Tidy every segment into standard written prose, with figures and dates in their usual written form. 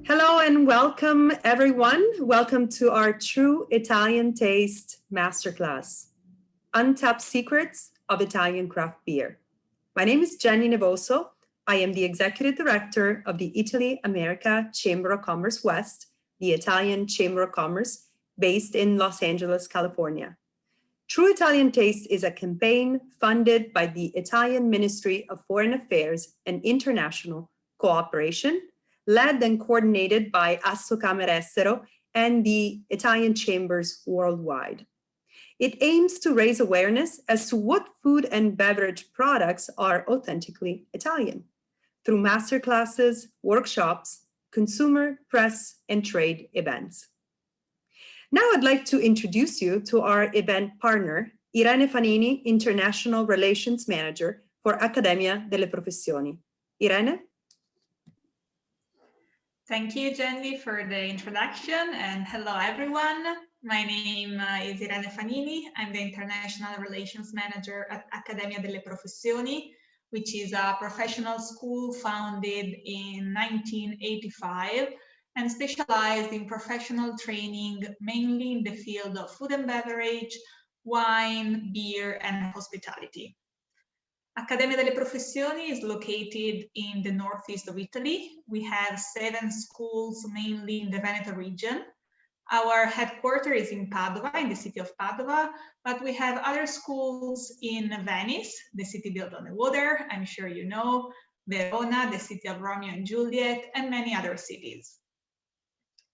Hello and welcome, everyone. Welcome to our True Italian Taste Masterclass, Untapped Secrets of Italian Craft Beer. My name is Genny Nevoso. I am the Executive Director of the Italy America Chamber of Commerce West, the Italian Chamber of Commerce based in Los Angeles, California. True Italian Taste is a campaign funded by the Italian Ministry of Foreign Affairs and International Cooperation, led and coordinated by Camere Estero and the Italian chambers worldwide. It aims to raise awareness as to what food and beverage products are authentically Italian through masterclasses, workshops, consumer, press, and trade events. Now I'd like to introduce you to our event partner, Irene Fanini, International Relations Manager for Accademia delle Professioni. Irene? Thank you, Genny, for the introduction, and hello, everyone. My name is Irene Fanini. I'm the International Relations Manager at Accademia delle Professioni, which is a professional school founded in 1985 and specialized in professional training, mainly in the field of food and beverage, wine, beer, and hospitality. Accademia delle Professioni is located in the northeast of Italy. We have 7 schools, mainly in the Veneto region. Our headquarters is in Padova, in the city of Padova, but we have other schools in Venice, the city built on the water, I'm sure you know, Verona, the city of Romeo and Juliet, and many other cities.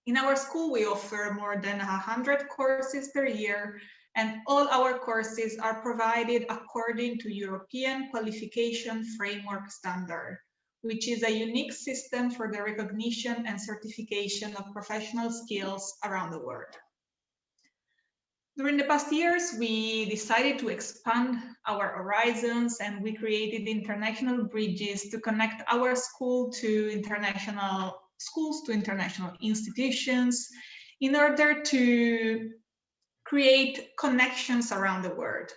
In our school, we offer more than 100 courses per year, and all our courses are provided according to European Qualification Framework Standard, which is a unique system for the recognition and certification of professional skills around the world. During the past years, we decided to expand our horizons, and we created international bridges to connect our school to international schools, to international institutions, in order to create connections around the world.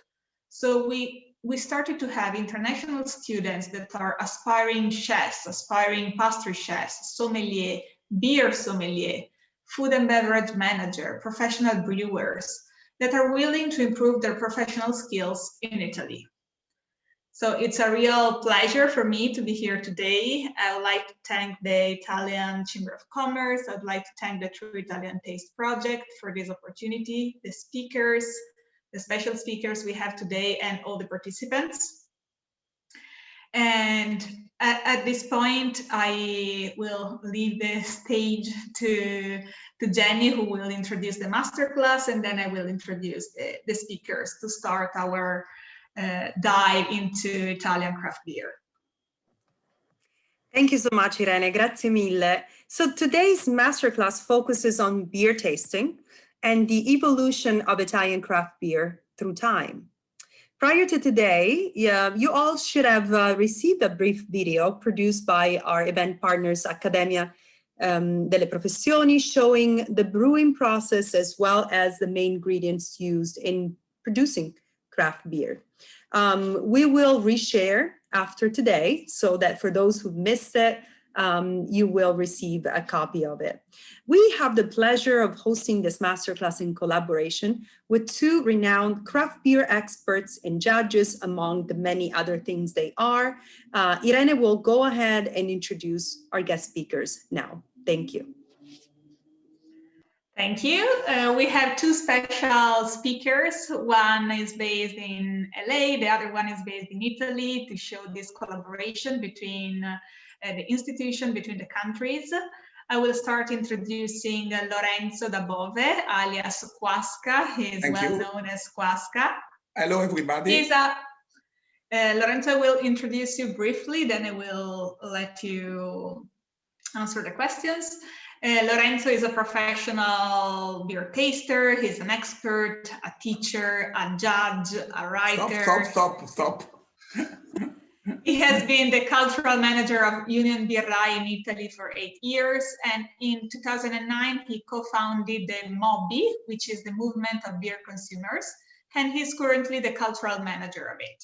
So we started to have international students that are aspiring chefs, aspiring pastry chefs, sommelier, beer sommelier, food and beverage manager, professional brewers that are willing to improve their professional skills in Italy. So it's a real pleasure for me to be here today. I would like to thank the Italian Chamber of Commerce. I'd like to thank the True Italian Taste Project for this opportunity, the speakers, the special speakers we have today, and all the participants. And at this point, I will leave the stage to Genny, who will introduce the masterclass, and then I will introduce the speakers to start our dive into Italian craft beer. Thank you so much, Irene. Grazie mille. So today's masterclass focuses on beer tasting and the evolution of Italian craft beer through time. Prior to today, you all should have received a brief video produced by our event partners, Accademia delle Professioni, showing the brewing process as well as the main ingredients used in producing craft beer. We will reshare after today so that for those who missed it, you will receive a copy of it. We have the pleasure of hosting this masterclass in collaboration with 2 renowned craft beer experts and judges, among the many other things they are. Irene will go ahead and introduce our guest speakers now. Thank you. Thank you. We have 2 special speakers. One is based in LA, the other one is based in Italy, to show this collaboration between the institution, between the countries. I will start introducing Lorenzo Dabove, alias Kuaska. He is well known as Kuaska. Hello, everybody. Lorenzo will introduce you briefly, then I will let you answer the questions. Lorenzo is a professional beer taster. He's an expert, a teacher, a judge, a writer. Stop. He has been the cultural manager of Union Birrai in Italy for 8 years. And in 2009, he co-founded the MOBI, which is the Movement of Beer Consumers. And he's currently the cultural manager of it.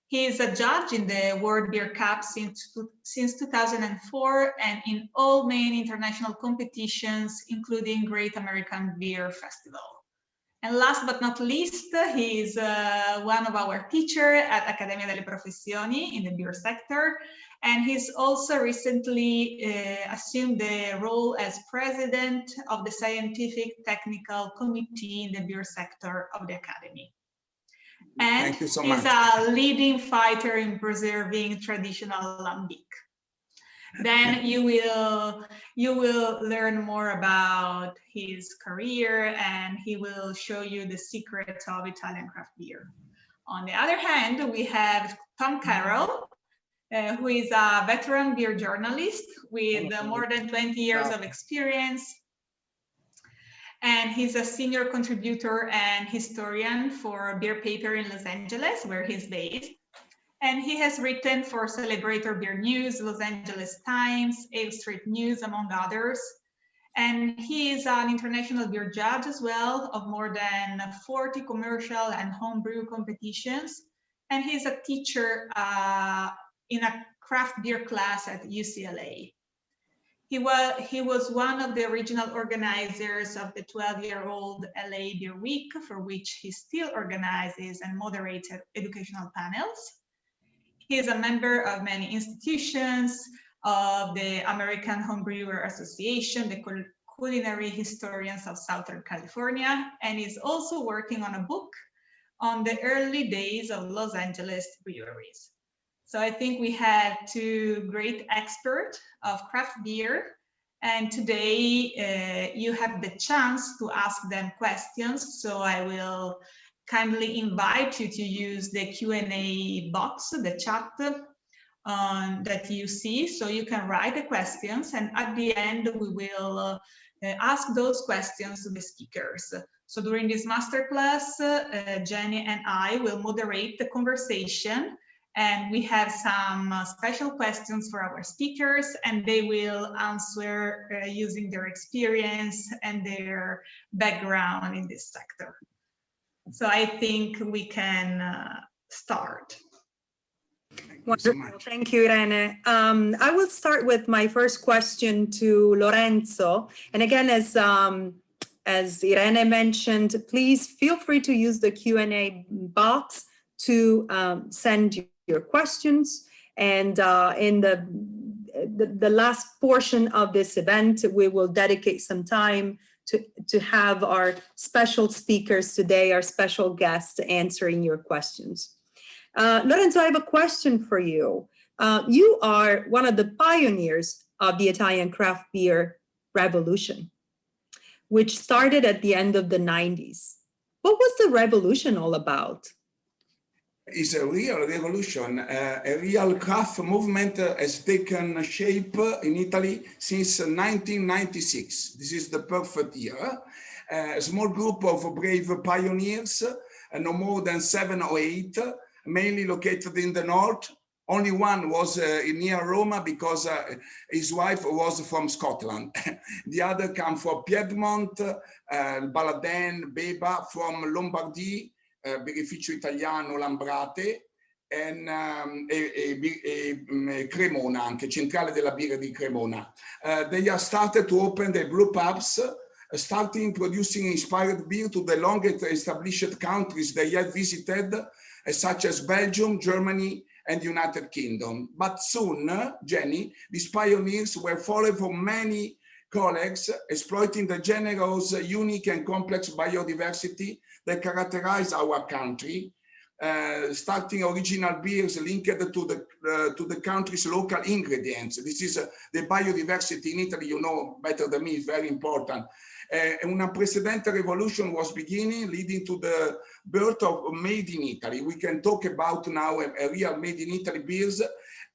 He is a judge in the World Beer Cup since 2004 and in all main international competitions, including Great American Beer Festival. And last but not least, he is one of our teachers at Accademia delle Professioni in the beer sector. And he's also recently assumed the role as president of the Scientific Technical Committee in the beer sector of the Academy. And Thank you so he's much. a leading fighter in preserving traditional lambic. Then you will learn more about his career, and he will show you the secrets of Italian craft beer. On the other hand, we have Tomm Carroll, who is a veteran beer journalist with more than 20 years of experience. And he's a senior contributor and historian for Beer Paper in Los Angeles, where he's based. And he has written for Celebrator Beer News, Los Angeles Times, Ale Street News, among others. And he is an international beer judge as well of more than 40 commercial and homebrew competitions. And he's a teacher in a craft beer class at UCLA. He was one of the original organizers of the 12-year-old LA Beer Week, for which he still organizes and moderates educational panels. He is a member of many institutions, of the American Homebrewer Association, the Culinary Historians of Southern California, and is also working on a book on the early days of Los Angeles breweries. So I think we have two great experts of craft beer, and today you have the chance to ask them questions. So I will kindly invite you to use the Q&A box, the chat that you see. So you can write the questions, and at the end we will ask those questions to the speakers. So during this masterclass, Genny and I will moderate the conversation. And we have some special questions for our speakers, and they will answer using their experience and their background in this sector. So I think we can start. Wonderful. Thank you, Irene. I will start with my first question to Lorenzo. And again, as Irene mentioned, please feel free to use the Q&A box to send your questions, and in the last portion of this event, we will dedicate some time to have our special speakers today, our special guests, answering your questions. Lorenzo, I have a question for you. You are one of the pioneers of the Italian craft beer revolution, which started at the end of the 90s. What was the revolution all about? It's a real revolution. A real craft movement has taken shape in Italy since 1996. This is the perfect year. A small group of brave pioneers, no more than 7 or 8, mainly located in the north. Only one was near Roma because his wife was from Scotland. The other come from Piedmont, Baladin, Beba, from Lombardy, Birrificio Italiano, Lambrate, e Cremona, anche centrale della birra di Cremona. They have started to open the brew pubs, starting producing inspired beer to the longest established countries they had visited, such as Belgium, Germany, and United Kingdom. But soon, Genny, these pioneers were followed from many colleagues, exploiting the generous, unique, and complex biodiversity that characterize our country, starting original beers linked to the country's local ingredients. This is the biodiversity in Italy, you know better than me, is very important. An unprecedented revolution was beginning, leading to the birth of Made in Italy. We can talk about now a real Made in Italy beers,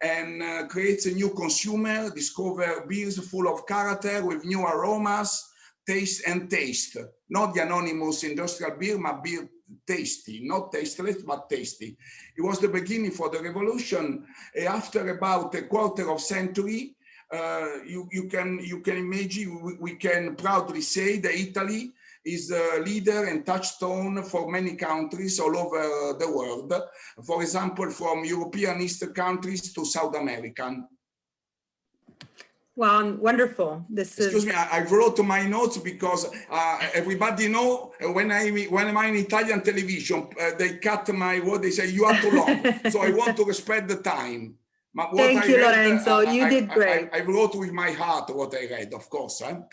and creates a new consumer, discover beers full of character with new aromas, taste. Not the anonymous industrial beer, but beer tasty, not tasteless, but tasty. It was the beginning for the revolution. After about a quarter of century, you can imagine, we can proudly say that Italy is a leader and touchstone for many countries all over the world. For example, from European Eastern countries to South American. Wow, wonderful. Excuse me, I wrote my notes because everybody know when I'm in Italian television, they cut my word, they say you are too long. So I want to respect the time. But Thank you, Lorenzo. You did great. I wrote with my heart what I read, of course. Thank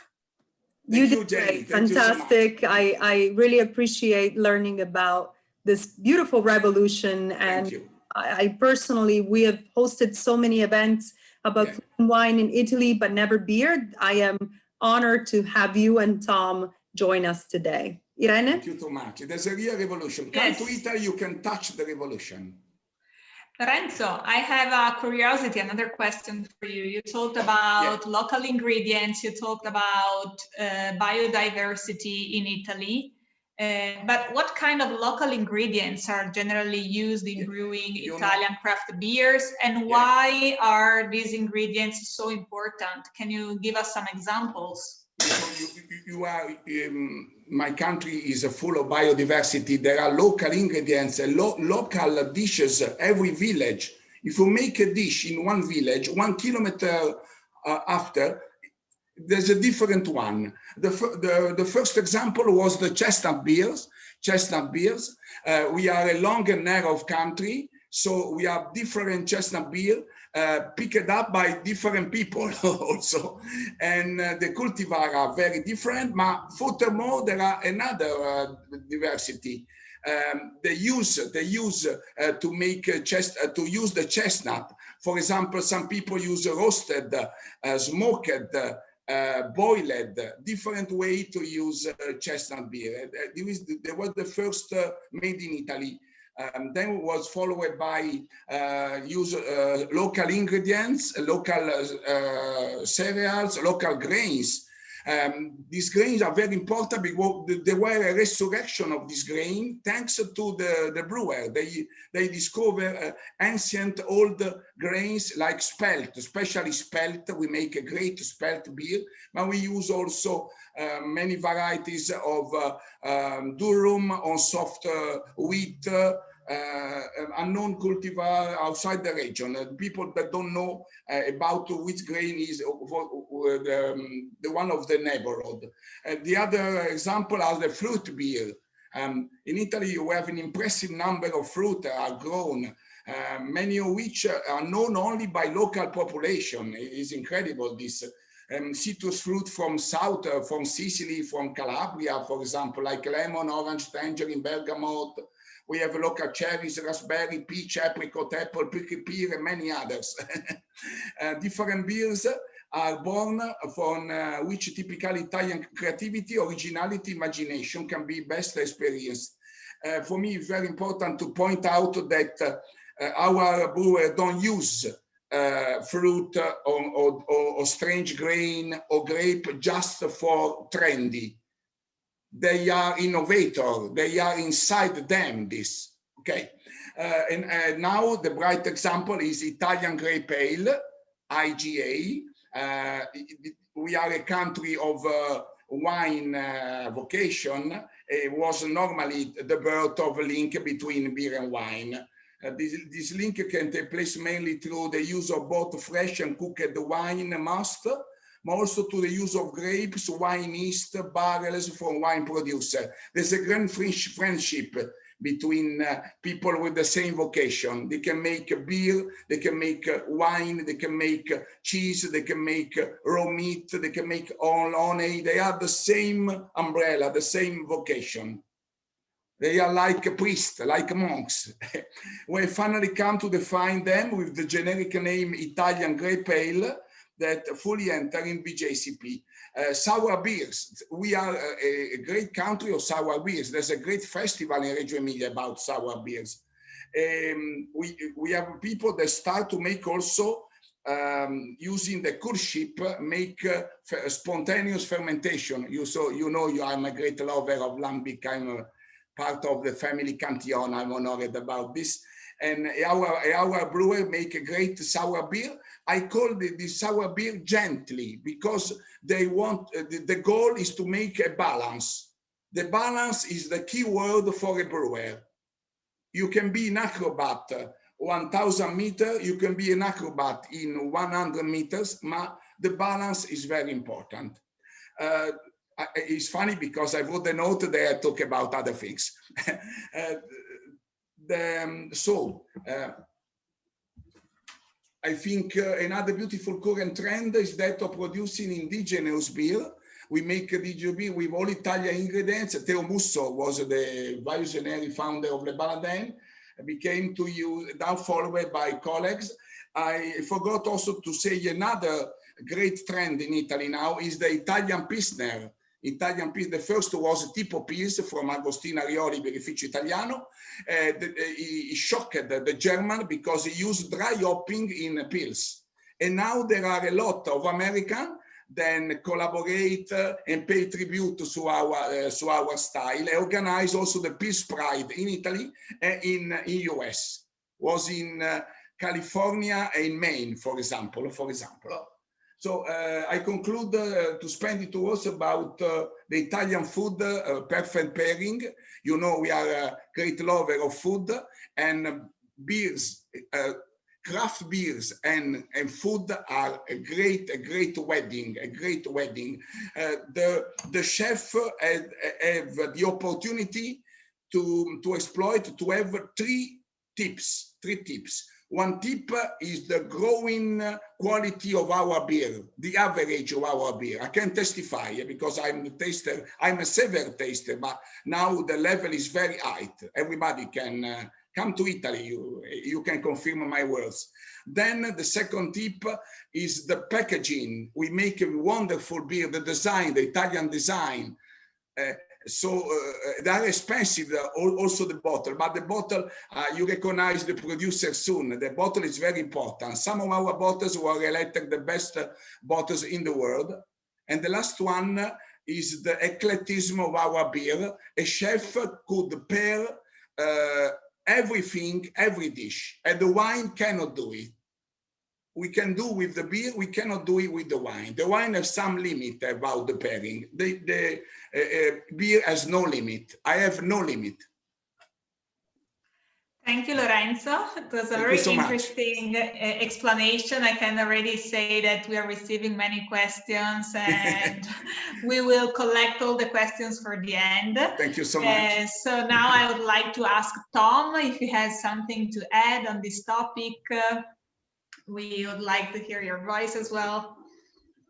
you did great. Fantastic. I really appreciate learning about this beautiful revolution. And I personally, we have hosted so many events about food and wine in Italy, but never beer. I am honored to have you and Tomm join us today. Irene? Thank you so much. There's a real revolution. Come to Italy, you can touch the revolution. Lorenzo, I have a curiosity, another question for you. You talked about local ingredients, you talked about biodiversity in Italy, but what kind of local ingredients are generally used in brewing Italian craft beers, and why are these ingredients so important? Can you give us some examples? My country is full of biodiversity. There are local ingredients, local dishes, every village. If you make a dish in one village, 1 kilometer after, there's a different one. The first example was the chestnut beers. We are a long and narrow country, so we have different chestnut beer picked up by different people also, and the cultivar are very different. But furthermore, there are another diversity. They use to make to use the chestnut. For example, some people use roasted, smoked, boiled, different way to use chestnut beer. There was the first made in Italy. Then was followed by use local ingredients, local cereals, local grains. These grains are very important because there were a resurrection of this grain thanks to the brewer. They discover ancient old grains like spelt, especially spelt. We make a great spelt beer, but we use also many varieties of durum on soft wheat, unknown cultivar outside the region. People that don't know about which grain is the one of the neighborhood. The other example are the fruit beer. In Italy, you have an impressive number of fruit are grown, many of which are known only by local population. It is incredible, this. Citrus fruit from south, from Sicily, from Calabria, for example, like lemon, orange, tangerine, bergamot. We have local cherries, raspberry, peach, apricot, apple, prickly pear, and many others. Different beers are born from which typical Italian creativity, originality, imagination can be best experienced. For me, it's very important to point out that our brewer don't use fruit or strange grain or grape just for trendy. They are innovator. They are inside them. This okay, and now the bright example is Italian Grape Ale, IGA. We are a country of wine vocation. It was normally the birth of a link between beer and wine. This link can take place mainly through the use of both fresh and cooked wine must, but also to the use of grapes, wine yeast, barrels from wine producer. There's a grand friendship between people with the same vocation. They can make beer, they can make wine, they can make cheese, they can make raw meat, they can make honey. They are the same umbrella, the same vocation. They are like priests, like monks. We finally come to define them with the generic name Italian Grape Ale that fully enter in BJCP. Sour beers. We are a great country of sour beers. There's a great festival in Reggio Emilia about sour beers. We have people that start to make also using the courtship, make spontaneous fermentation. I'm a great lover of lambic. I'm part of the family Cantillon. I'm honored about this. And our brewer make a great sour beer. I call this sour beer gently because they want, the goal is to make a balance. The balance is the key word for a brewer. You can be an acrobat 1,000 meters, you can be an acrobat in 100 meters, but the balance is very important. It's funny because I wrote a note that I talk about other things. I think another beautiful current trend is that of producing indigenous beer. We make indigenous beer with all Italian ingredients. Teo Musso was the visionary founder of Le Baladin, became to you now followed by colleagues. I forgot also to say another great trend in Italy now is the Italian Pilsner. Italian Pils, the first was Tipo Pils from Agostino Arioli, Birrificio Italiano. He shocked the German because he used dry hopping in Pils. And now there are a lot of Americans then collaborate and pay tribute to our style. I organize also the Pils Pride in Italy and in US. Was in California and Maine, for example. So I conclude to spend 2 hours about the Italian food, perfect pairing. You know, we are a great lover of food, and beers, craft beers and food are a great wedding. The chef have the opportunity to exploit, to have three tips. One tip is the growing quality of our beer, the average of our beer. I can testify because I'm a taster, I'm a severe taster, but now the level is very high. Everybody can come to Italy, you can confirm my words. Then the second tip is the packaging. We make a wonderful beer, the design, the Italian design. They are expensive, also the bottle, but the bottle, you recognize the producer soon. The bottle is very important. Some of our bottles were elected the best bottles in the world. And the last one is the eclecticism of our beer. A chef could pair everything, every dish, and the wine cannot do it. We can do with the beer, we cannot do it with the wine. The wine has some limit about the pairing. The beer has no limit. I have no limit. Thank you, Lorenzo. It was a very interesting explanation. I can already say that we are receiving many questions and we will collect all the questions for the end. Thank you so much. So now I would like to ask Tomm if he has something to add on this topic. We would like to hear your voice as well.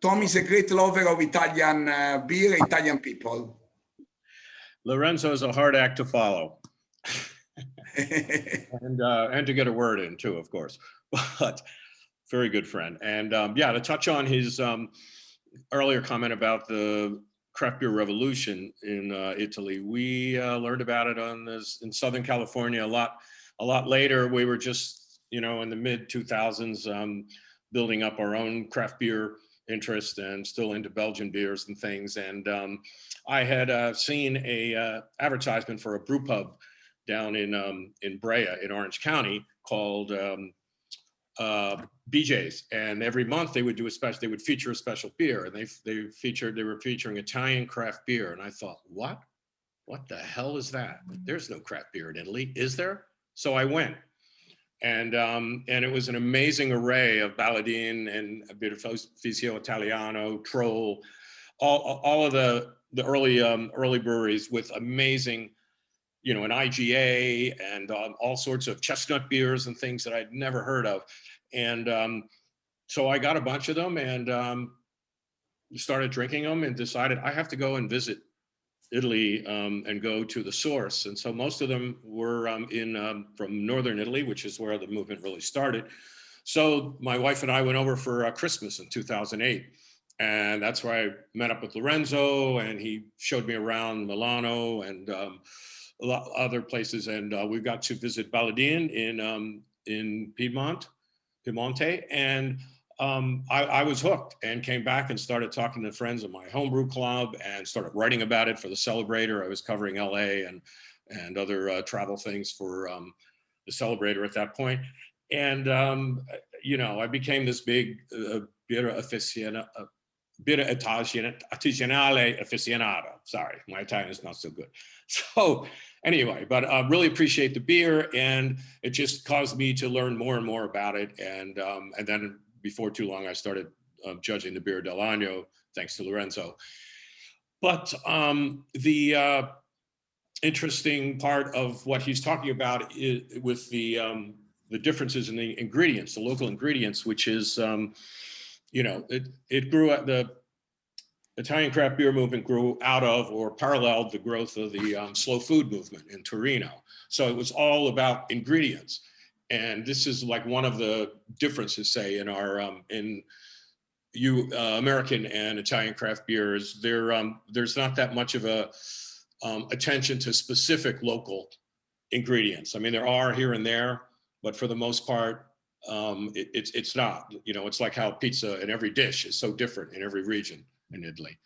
Tomm is a great lover of Italian beer, Italian people. Lorenzo is a hard act to follow. and to get a word in too, of course, but very good friend. And yeah, to touch on his earlier comment about the craft beer revolution in Italy, we learned about it in Southern California a lot later. We were just, you know, in the mid 2000s, building up our own craft beer interest and still into Belgian beers and things. And I had seen a advertisement for a brew pub down in Brea in Orange County called BJ's, and every month they would do a special. They would feature a special beer, and they were featuring Italian craft beer. And I thought, what the hell is that? There's no craft beer in Italy, is there? So I went. And it was an amazing array of Baladin and a bit of Professioni Italiano, Troll, all of the early breweries with amazing, you know, an IGA and all sorts of chestnut beers and things that I'd never heard of. And so I got a bunch of them and started drinking them and decided I have to go and visit Italy and go to the source. And so most of them were from Northern Italy, which is where the movement really started. So my wife and I went over for Christmas in 2008. And that's where I met up with Lorenzo, and he showed me around Milano and a lot of other places. And we got to visit Baladin in Piemonte. And I was hooked and came back and started talking to friends of my homebrew club and started writing about it for the Celebrator. I was covering LA and other travel things for the Celebrator at that point. And, you know, I became this big beer aficionado, birra artigianale aficionado. Sorry, my Italian is not so good. So anyway, but I really appreciate the beer, and it just caused me to learn more and more about it. And then before too long, I started judging the beer dell'anno, thanks to Lorenzo. But the interesting part of what he's talking about is with the differences in the ingredients, the local ingredients, which is, you know, it grew at the Italian craft beer movement grew out of or paralleled the growth of the slow food movement in Torino. So it was all about ingredients. And this is like one of the differences, say, in our American and Italian craft beers. There's not that much of a attention to specific local ingredients. I mean, there are here and there, but for the most part, it's not. You know, it's like how pizza in every dish is so different in every region in Italy.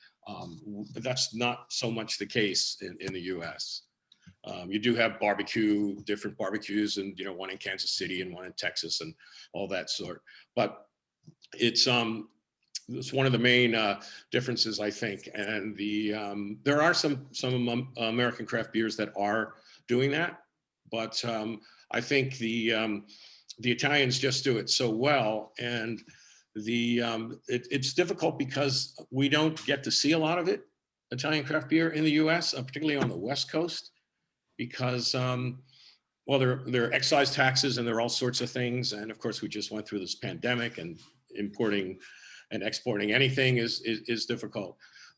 That's not so much the case in the U.S. You do have different barbecues, and you know, one in Kansas City and one in Texas and all that sort. But it's one of the main differences, I think. And there are some American craft beers that are doing that, but I think the Italians just do it so well, and it's difficult because we don't get to see a lot of it, Italian craft beer in the U.S., particularly on the West Coast, because well, there are excise taxes and there are all sorts of things, and of course we just went through this pandemic, and importing and exporting anything is difficult.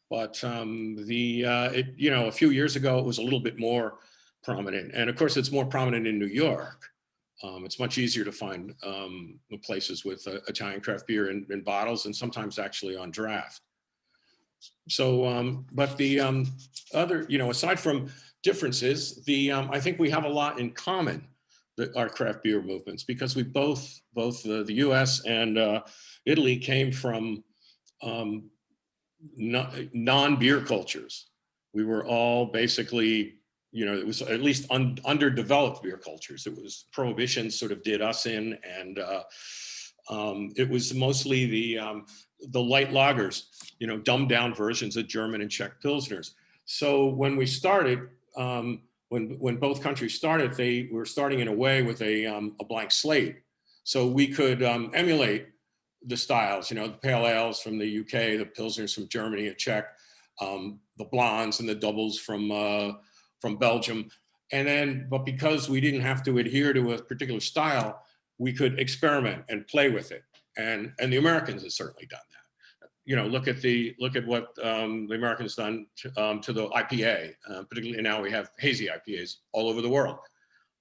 But you know, a few years ago it was a little bit more prominent, and of course it's more prominent in New York. It's much easier to find places with Italian craft beer in bottles, and sometimes actually on draft. So, but the other, you know, aside from differences, I think we have a lot in common, our craft beer movements, because we both the U.S. and Italy came from non-beer cultures. We were all basically, you know, it was at least underdeveloped beer cultures. It was Prohibition sort of did us in, and it was mostly the light lagers, you know, dumbed down versions of German and Czech Pilsners. So when we started, when both countries started, they were starting in a way with a blank slate. So we could emulate the styles, you know, the pale ales from the UK, the Pilsners from Germany and Czech, the blondes and the doubles from Belgium. And then, but because we didn't have to adhere to a particular style, we could experiment and play with it. And the Americans have certainly done that. You know, look at what the Americans done to the IPA, particularly now we have hazy IPAs all over the world.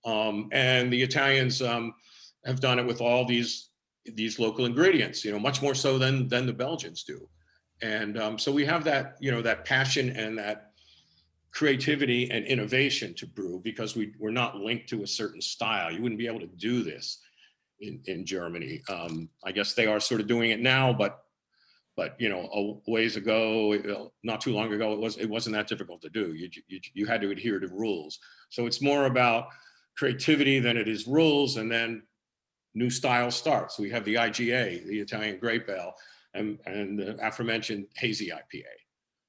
And the Italians have done it with all these local ingredients, you know, much more so than the Belgians do. And so we have that, you know, that passion and that creativity and innovation to brew, because we're not linked to a certain style. You wouldn't be able to do this in Germany. I guess they are sort of doing it now, but you know, a ways ago, not too long ago, it wasn't that difficult to do. You had to adhere to rules. So it's more about creativity than it is rules, and then new style starts. We have the IGA, the Italian Grape Ale, and the aforementioned hazy IPA.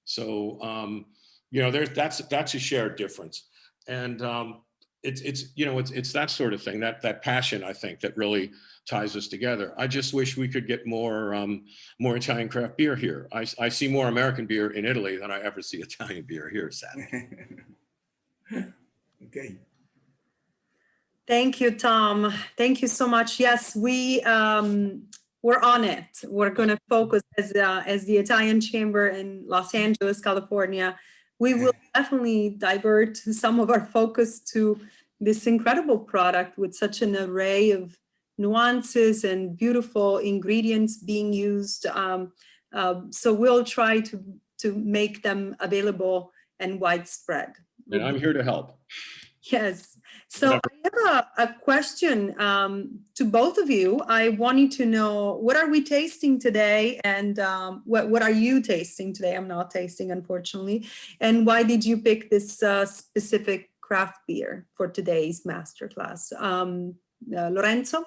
So you know, that's a shared difference, and it's you know, it's that sort of thing, that passion, I think, that really ties us together. I just wish we could get more Italian craft beer here. I see more American beer in Italy than I ever see Italian beer here, sadly. Okay. Thank you, Tom. Thank you so much. Yes, we're on it. We're going to focus as the Italian Chamber in Los Angeles, California. We will definitely divert some of our focus to this incredible product with such an array of nuances and beautiful ingredients being used. So we'll try to make them available and widespread. And I'm here to help. Yes. So I have a question to both of you. I wanted to know, what are we tasting today, and what are you tasting today? I'm not tasting, unfortunately. And why did you pick this specific craft beer for today's masterclass? Lorenzo?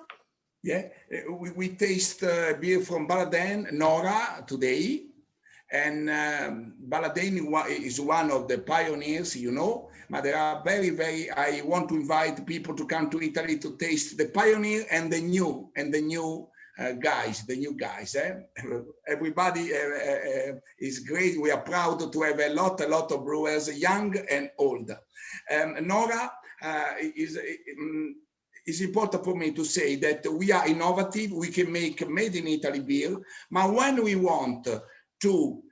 Yeah, we taste beer from Baladin, Nora, today. And Baladeni is one of the pioneers, you know, but there are I want to invite people to come to Italy to taste the pioneer and the new guys, the new guys. Everybody is great. We are proud to have a lot of brewers, young and old. Nora, it's important for me to say that we are innovative. We can make made in Italy beer, but when we want to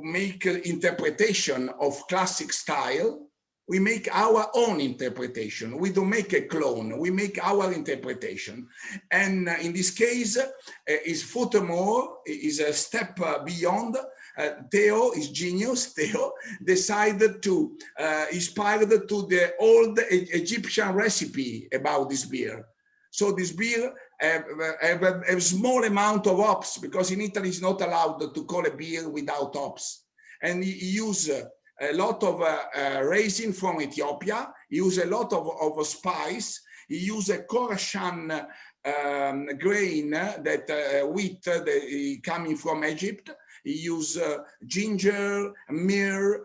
make interpretation of classic style, we make our own interpretation. We don't make a clone. We make our interpretation. And in this case, is furthermore, is a step beyond. Theo is genius. Theo decided to inspired to the old Egyptian recipe about this beer. So this beer have a small amount of hops, because in Italy it's not allowed to call a beer without hops. And he use a lot of raisin from Ethiopia. He use a lot of spice. He use a Khorassan grain, that wheat coming from Egypt. He use ginger, myrrh,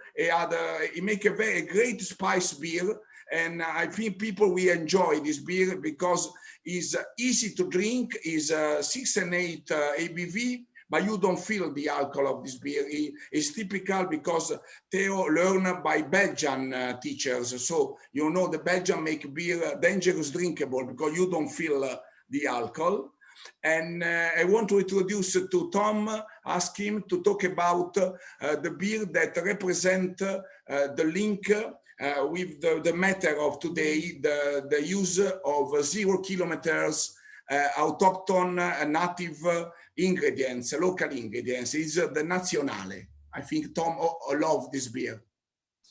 he make a very great spice beer. And I think people will enjoy this beer because it's easy to drink, is 6 and 8 ABV, but you don't feel the alcohol of this beer. It's typical because Theo learned by Belgian teachers. So, you know, the Belgian make beer dangerous drinkable because you don't feel the alcohol. And I want to introduce to Tomm, ask him to talk about the beer that represent the link with the matter of today, the use of 0 kilometers autochthon native ingredients, local ingredients. Is the Nazionale. I think Tomm love this beer.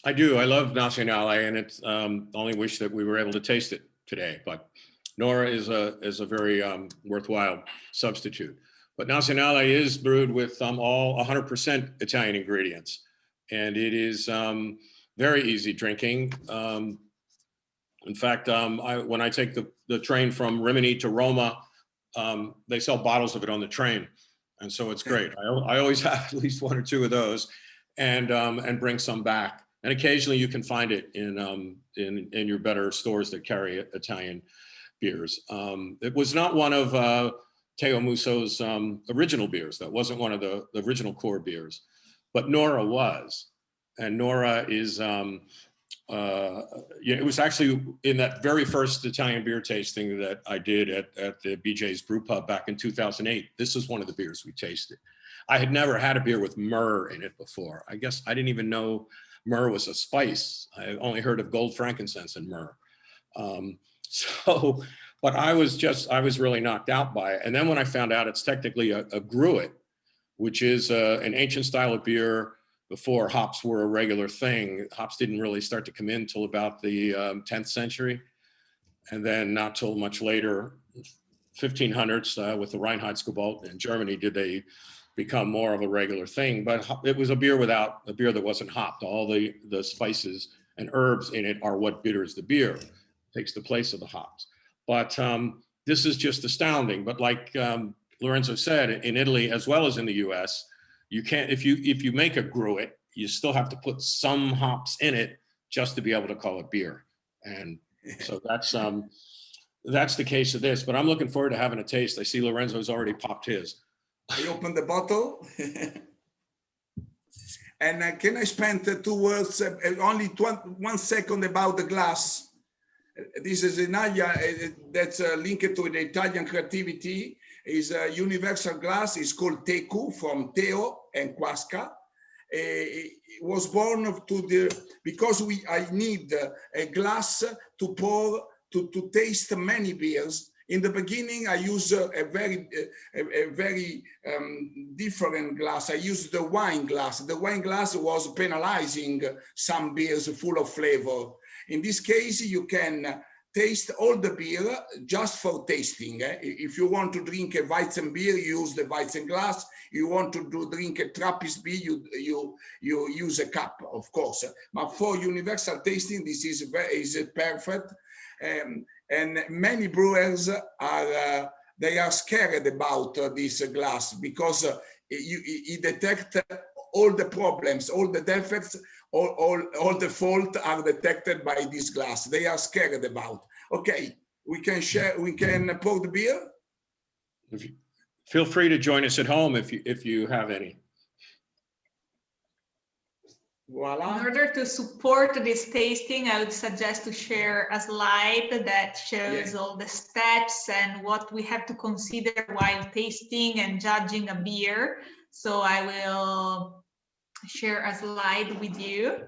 I do. I love Nazionale, and it's only wish that we were able to taste it today. But Nora is a very worthwhile substitute. But Nazionale is brewed with all 100% Italian ingredients, and it is very easy drinking. In fact, when I take the train from Rimini to Roma, they sell bottles of it on the train, and so it's great. I always have at least 1 or 2 of those, and bring some back. And occasionally you can find it in your better stores that carry Italian beers. It was not one of Teo Muso's original beers. That wasn't one of the original core beers, but Nora was. And Nora is, it was actually in that very first Italian beer tasting that I did at the BJ's Brew Pub back in 2008. This is one of the beers we tasted. I had never had a beer with myrrh in it before. I guess I didn't even know myrrh was a spice. I only heard of gold, frankincense, and myrrh. But I was really knocked out by it. And then when I found out it's technically a gruit, which is an ancient style of beer before hops were a regular thing. Hops didn't really start to come in until about the 10th century. And then not till much later, 1500s, with the Reinheitsgebot in Germany, did they become more of a regular thing. But it was a beer that wasn't hopped. All the spices and herbs in it are what bitters the beer, takes the place of the hops. But this is just astounding. But like Lorenzo said, in Italy, as well as in the US, you can't, if you make a gruit, you still have to put some hops in it just to be able to call it beer. And so that's the case of this. But I'm looking forward to having a taste. I see Lorenzo's already popped his. I opened the bottle. And can I spend 2 words, only 1 second about the glass? This is an area that's linked to the Italian creativity. Is a universal glass. It's called Teku, from Theo and Kuaska. It was born because I need a glass to pour, to taste many beers. In the beginning, I used a very different glass. I used the wine glass. The wine glass was penalizing some beers full of flavor. In this case, you can taste all the beer just for tasting. If you want to drink a Weizen beer, you use the Weizen glass. You want to drink a Trappist beer, you use a cup, of course. But for universal tasting, this is perfect. And many brewers are scared about this glass because he detects all the problems, all the defects, all the fault are detected by this glass. They are scared about. Okay, we can share, we can pour the beer. Feel free to join us at home if you have any. Voila. In order to support this tasting, I would suggest to share a slide that shows all the steps and what we have to consider while tasting and judging a beer. So I will share a slide with you.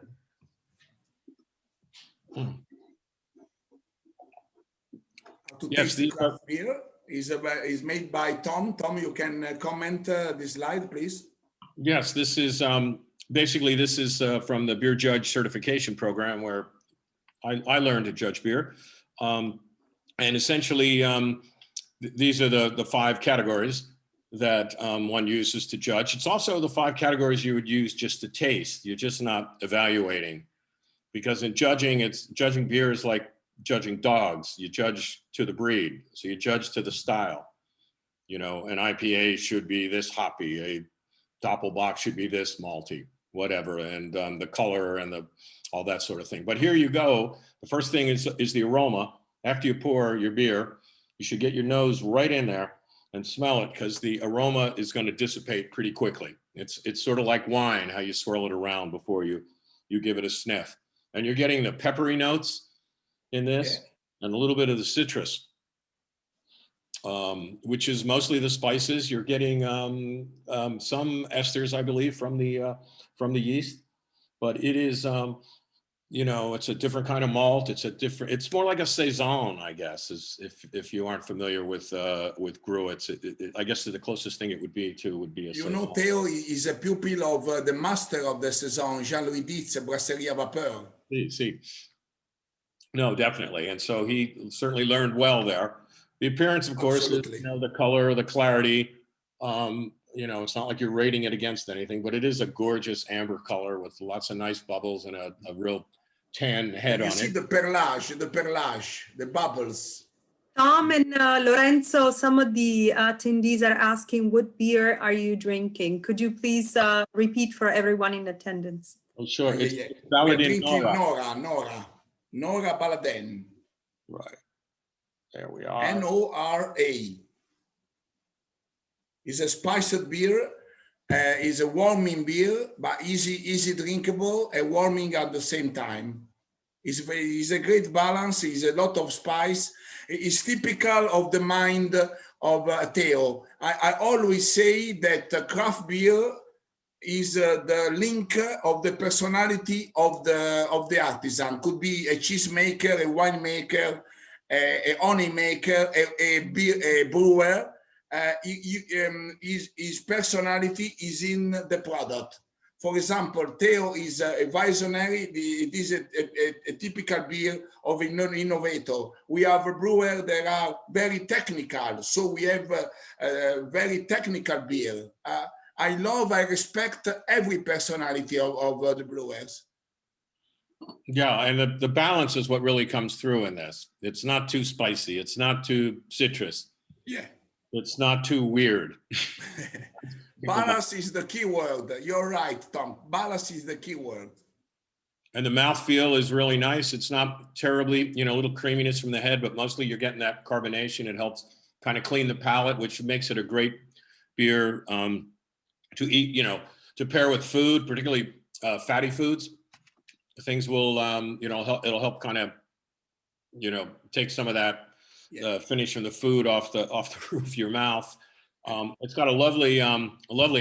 Yes, the craft beer is made by Tomm. Tomm, you can comment this slide, please. Yes, this is basically this is from the beer judge certification program where I learned to judge beer, and essentially these are the 5 categories that one uses to judge. It's also the 5 categories you would use just to taste. You're just not evaluating, because in judging, judging beer is like judging dogs. You judge to the breed, so you judge to the style. You know, an IPA should be this hoppy, a Doppelbock should be this malty, whatever, and the color and all that sort of thing. But here you go. The first thing is the aroma. After you pour your beer, you should get your nose right in there and smell it, because the aroma is going to dissipate pretty quickly. It's sort of like wine, how you swirl it around before you give it a sniff. And you're getting the peppery notes in this, and a little bit of the citrus, which is mostly the spices. You're getting some esters, I believe, from the yeast, but it is, you know, it's a different kind of malt. It's more like a saison, I guess, if you aren't familiar with Gruit's. I guess the closest thing it would be a saison. You know, Theo is a pupil of the master of the saison, Jean-Louis Dietz, Brasserie Vapeur. See. No, definitely. And so he certainly learned well there. The appearance, of course, is, you know, the color, the clarity. You know, it's not like you're rating it against anything, but it is a gorgeous amber color with lots of nice bubbles and a real tan head on it. You see the perlage, the bubbles. Tomm and Lorenzo, some of the attendees are asking, what beer are you drinking? Could you please repeat for everyone in attendance? Oh, sure. It's We're drinking Nora Baladin. Right. There we are. N-O-R-A. It's a spiced beer. It's a warming beer, but easy drinkable and warming at the same time. It's a great balance. It's a lot of spice. It's typical of the mind of Theo. I always say that craft beer is the link of the personality of the artisan. Could be a cheese maker, a wine maker, a honey maker, a brewer. His personality is in the product. For example, Theo is a visionary. It is a typical beer of an innovator. We have a brewer that are very technical, so we have a very technical beer. I respect every personality of the brewers. Yeah, and the balance is what really comes through in this. It's not too spicy. It's not too citrus. Yeah. It's not too weird. Balance is the key word. You're right, Tomm. Balance is the key word. And the mouthfeel is really nice. It's not terribly, you know, a little creaminess from the head, but mostly you're getting that carbonation. It helps kind of clean the palate, which makes it a great beer to eat, you know, to pair with food, particularly fatty foods. Things will, you know, it'll help kind of, you know, take some of that finish from the food off the roof of your mouth. It's got a lovely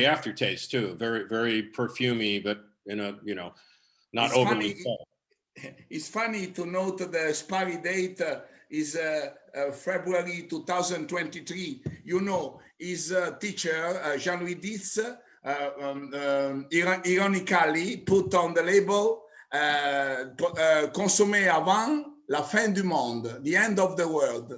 aftertaste too. Very, very perfumey, but in a, you know, not it's overly. It's funny to note the expiry date is February 2023. You know, his teacher, Jean-Louis Dietz, ironically put on the label, consommé avant la fin du monde, the end of the world.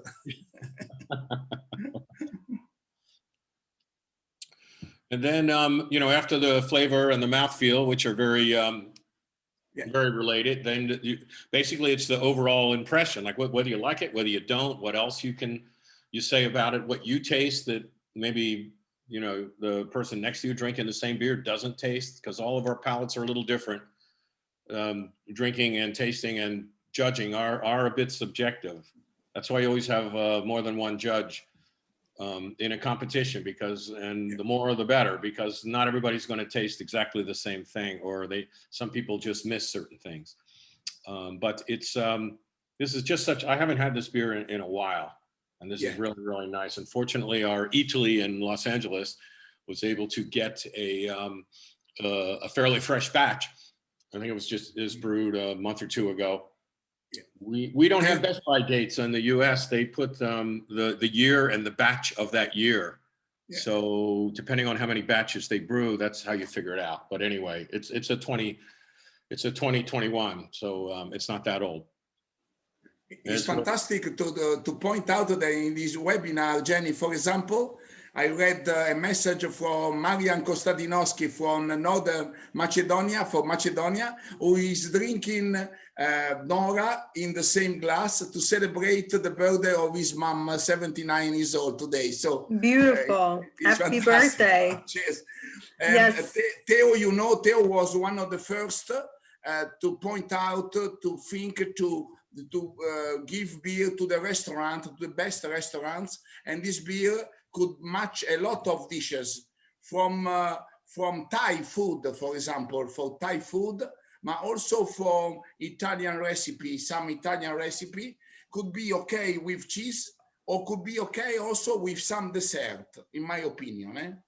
And then, you know, after the flavor and the mouthfeel, which are very, very related, then basically it's the overall impression, like whether you like it, whether you don't, what else you say about it, what you taste that maybe you know, the person next to you drinking the same beer doesn't taste, because all of our palates are a little different. Drinking and tasting and judging are a bit subjective. That's why you always have more than one judge in a competition, because, and the more the better, because not everybody's going to taste exactly the same thing, or some people just miss certain things. But it's this is just such, I haven't had this beer in a while, and this is really, really nice. And fortunately, our Italy in Los Angeles was able to get a fairly fresh batch. I think it was brewed a month or two ago. We don't have Best By dates in the US. They put the year and the batch of that year. Yeah. So depending on how many batches they brew, that's how you figure it out. But anyway, it's a 2021, so it's not that old. It's fantastic to point out that in this webinar, Genny, for example, I read a message from Marian Kostadinowski from Northern Macedonia, who is drinking Nora in the same glass to celebrate the birthday of his mom, 79 years old today. So beautiful. Happy birthday. Cheers. Yes. Theo, you know, Theo was one of the first to point out, to think, to give beer to the restaurant, to the best restaurants, and this beer could match a lot of dishes from Thai food, for example, for Thai food, but also for Italian recipe. Some Italian recipe could be okay with cheese, or could be okay also with some dessert, in my opinion.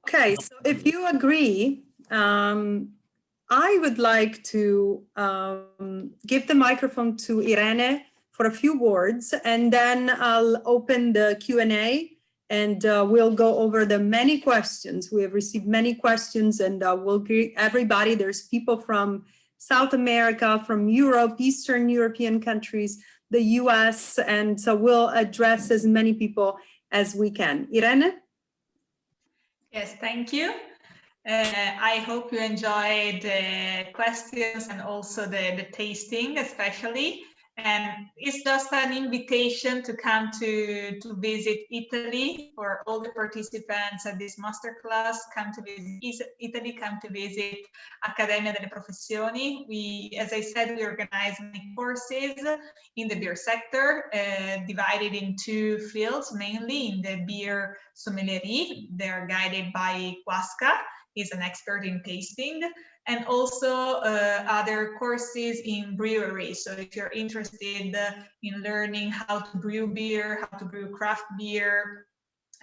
Okay, so if you agree, I would like to give the microphone to Irene for a few words, and then I'll open the Q&A, and we'll go over the many questions. We have received many questions, and we'll greet everybody. There's people from South America, from Europe, Eastern European countries, the US, and so we'll address as many people as we can. Irene? Yes, thank you. I hope you enjoyed the questions and also the tasting, especially. And it's just an invitation to come to visit Italy for all the participants at this masterclass. Come to visit Italy, come to visit Accademia delle Professioni. As I said, we organize many courses in the beer sector, divided in two fields, mainly in the beer sommelierie. They're guided by Kuaska. He's an expert in tasting, and also other courses in brewery. So if you're interested in learning how to brew beer, how to brew craft beer,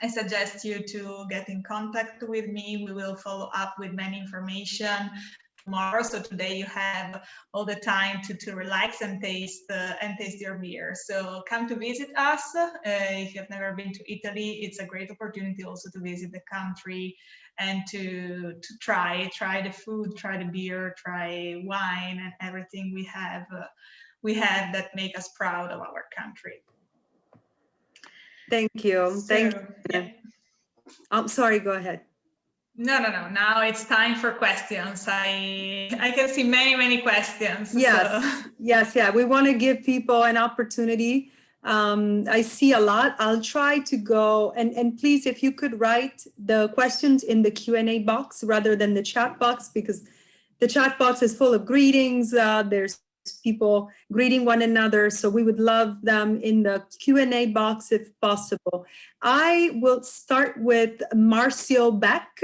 I suggest you to get in contact with me. We will follow up with many information tomorrow. So today you have all the time to relax and taste your beer. So come to visit us. If you've never been to Italy, it's a great opportunity also to visit the country and to try the food, try the beer, try wine, and everything we have that make us proud of our country. Thank you. Thank you. Yeah. I'm sorry, go ahead. No. Now it's time for questions. I can see many questions. Yes, so. Yes, yeah. We want to give people an opportunity. I see a lot. I'll try to go, and please, if you could write the questions in the Q&A box rather than the chat box, because the chat box is full of greetings. There's people greeting one another, so we would love them in the Q&A box if possible. I will start with Marcio Beck.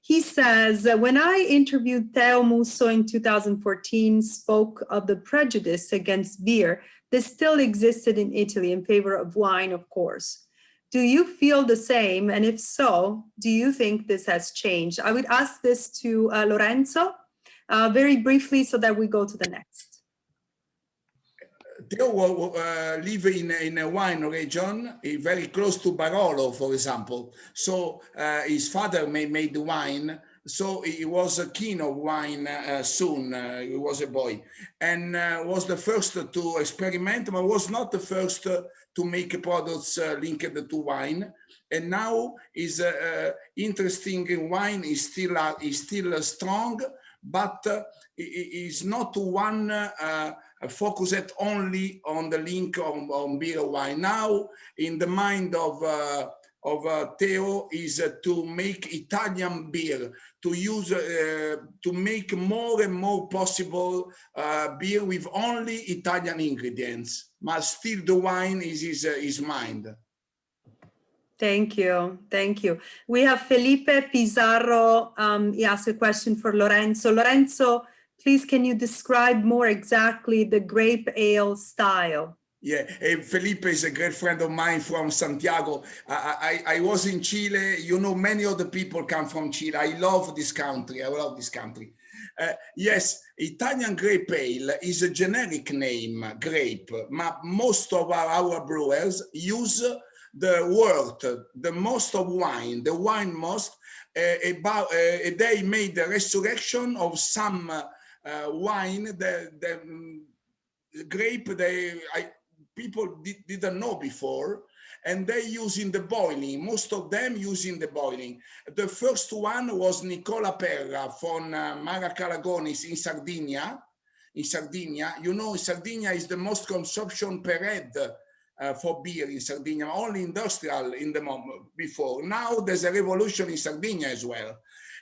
He says, when I interviewed Theo Musso in 2014, spoke of the prejudice against beer that still existed in Italy in favor of wine, of course. Do you feel the same? And if so, do you think this has changed? I would ask this to Lorenzo very briefly so that we go to the next. Theo live in a wine region very close to Barolo, for example. So his father made wine. So he was keen of wine soon. He was a boy, and was the first to experiment, but was not the first to make products linked to wine. And now is interesting in wine. Is still strong, but is not one focused only on the link on beer or wine. Now, in the mind of Theo is to make Italian beer, to use, to make more and more possible beer with only Italian ingredients, but still the wine is his mind. Thank you. Thank you. We have Felipe Pizarro. He asked a question for Lorenzo. Lorenzo, please, can you describe more exactly the grape ale style? Yeah, Felipe is a great friend of mine from Santiago. I was in Chile. You know, many of the people come from Chile. I love this country. I love this country. Yes, Italian grape ale is a generic name, grape. But most of our brewers use the word, the most of wine, the wine most. They made the resurrection of some wine, the grape people didn't know before, and they use in the boiling. Most of them using the boiling. The first one was Nicola Perra from Maracalagonis in Sardinia. In Sardinia, you know, Sardinia is the most consumption per head for beer in Sardinia, only industrial in the moment before. Now there's a revolution in Sardinia as well.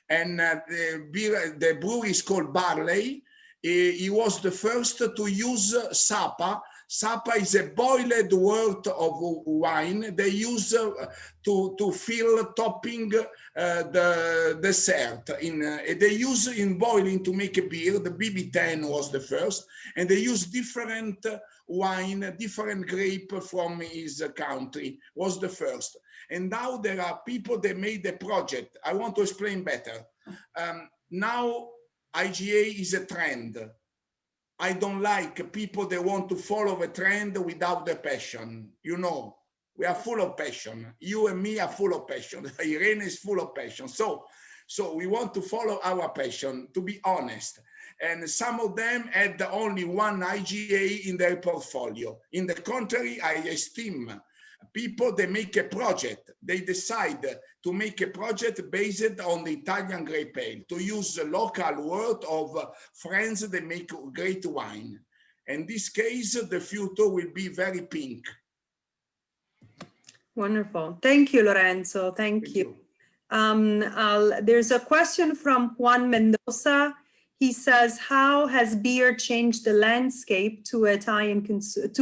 And the brewery is called Barley. He was the first to use Sapa. Sapa is a boiled wort of wine they use to fill topping the dessert. They use in boiling to make a beer. The BB10 was the first, and they use different wine, different grape from his country was the first. And now there are people that made a project. I want to explain better. Now IGA is a trend. I don't like people that want to follow a trend without the passion. You know, we are full of passion. You and me are full of passion. Irene is full of passion. So we want to follow our passion, to be honest. And some of them had only one IGA in their portfolio. In the contrary, I esteem people that make a project. They decide to make a project based on the Italian grape ale, to use the local word of friends that make great wine. In this case, the future will be very pink. Wonderful. Thank you, Lorenzo. Thank you. There's a question from Juan Mendoza. He says, how has beer changed the landscape to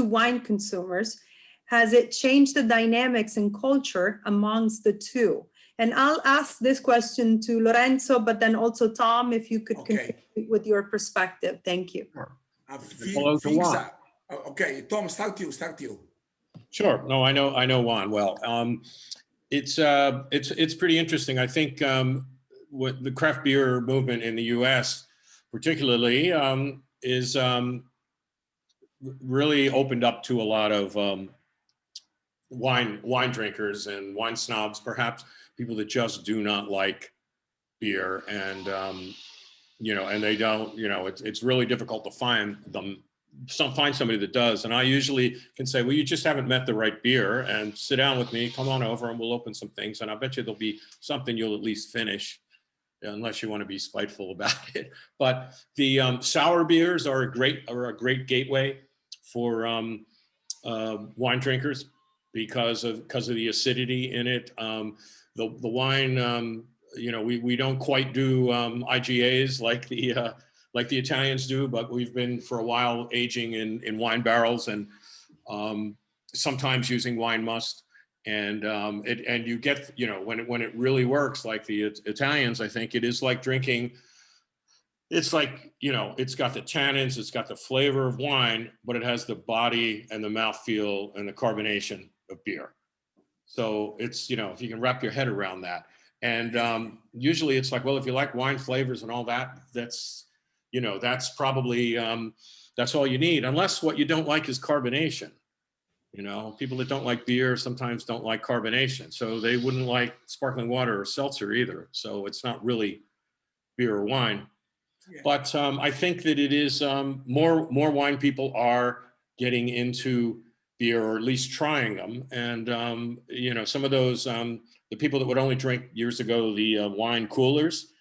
wine consumers? Has it changed the dynamics and culture amongst the two? And I'll ask this question to Lorenzo, but then also Tomm, if you could contribute with your perspective. Thank you. Hello to Juan. Okay, Tomm, start you. Sure. No, I know Juan well. It's pretty interesting. I think what the craft beer movement in the U.S. particularly is really opened up to a lot of wine drinkers and wine snobs, perhaps people that just do not like beer, and you know, and they don't, you know, it's really difficult to find somebody that does. And I usually can say, well, you just haven't met the right beer, and sit down with me, come on over, and we'll open some things, and I bet you there'll be something you'll at least finish, unless you want to be spiteful about it. But the sour beers are a great gateway for wine drinkers because of the acidity in it. The wine, you know, we don't quite do IGAs like the Italians do, but we've been for a while aging in wine barrels, and sometimes using wine must. And you get, you know, when it really works like the Italians, I think it is like drinking. It's like, you know, it's got the tannins, it's got the flavor of wine, but it has the body and the mouthfeel and the carbonation of beer. So it's, you know, if you can wrap your head around that. And usually it's like, well, if you like wine flavors and all that, that's, you know, that's probably, that's all you need, unless what you don't like is carbonation. You know, people that don't like beer sometimes don't like carbonation. So they wouldn't like sparkling water or seltzer either. So it's not really beer or wine. Yeah. But I think that it is more wine people are getting into beer, or at least trying them. And, you know, some of those, the people that would only drink years ago, the wine coolers,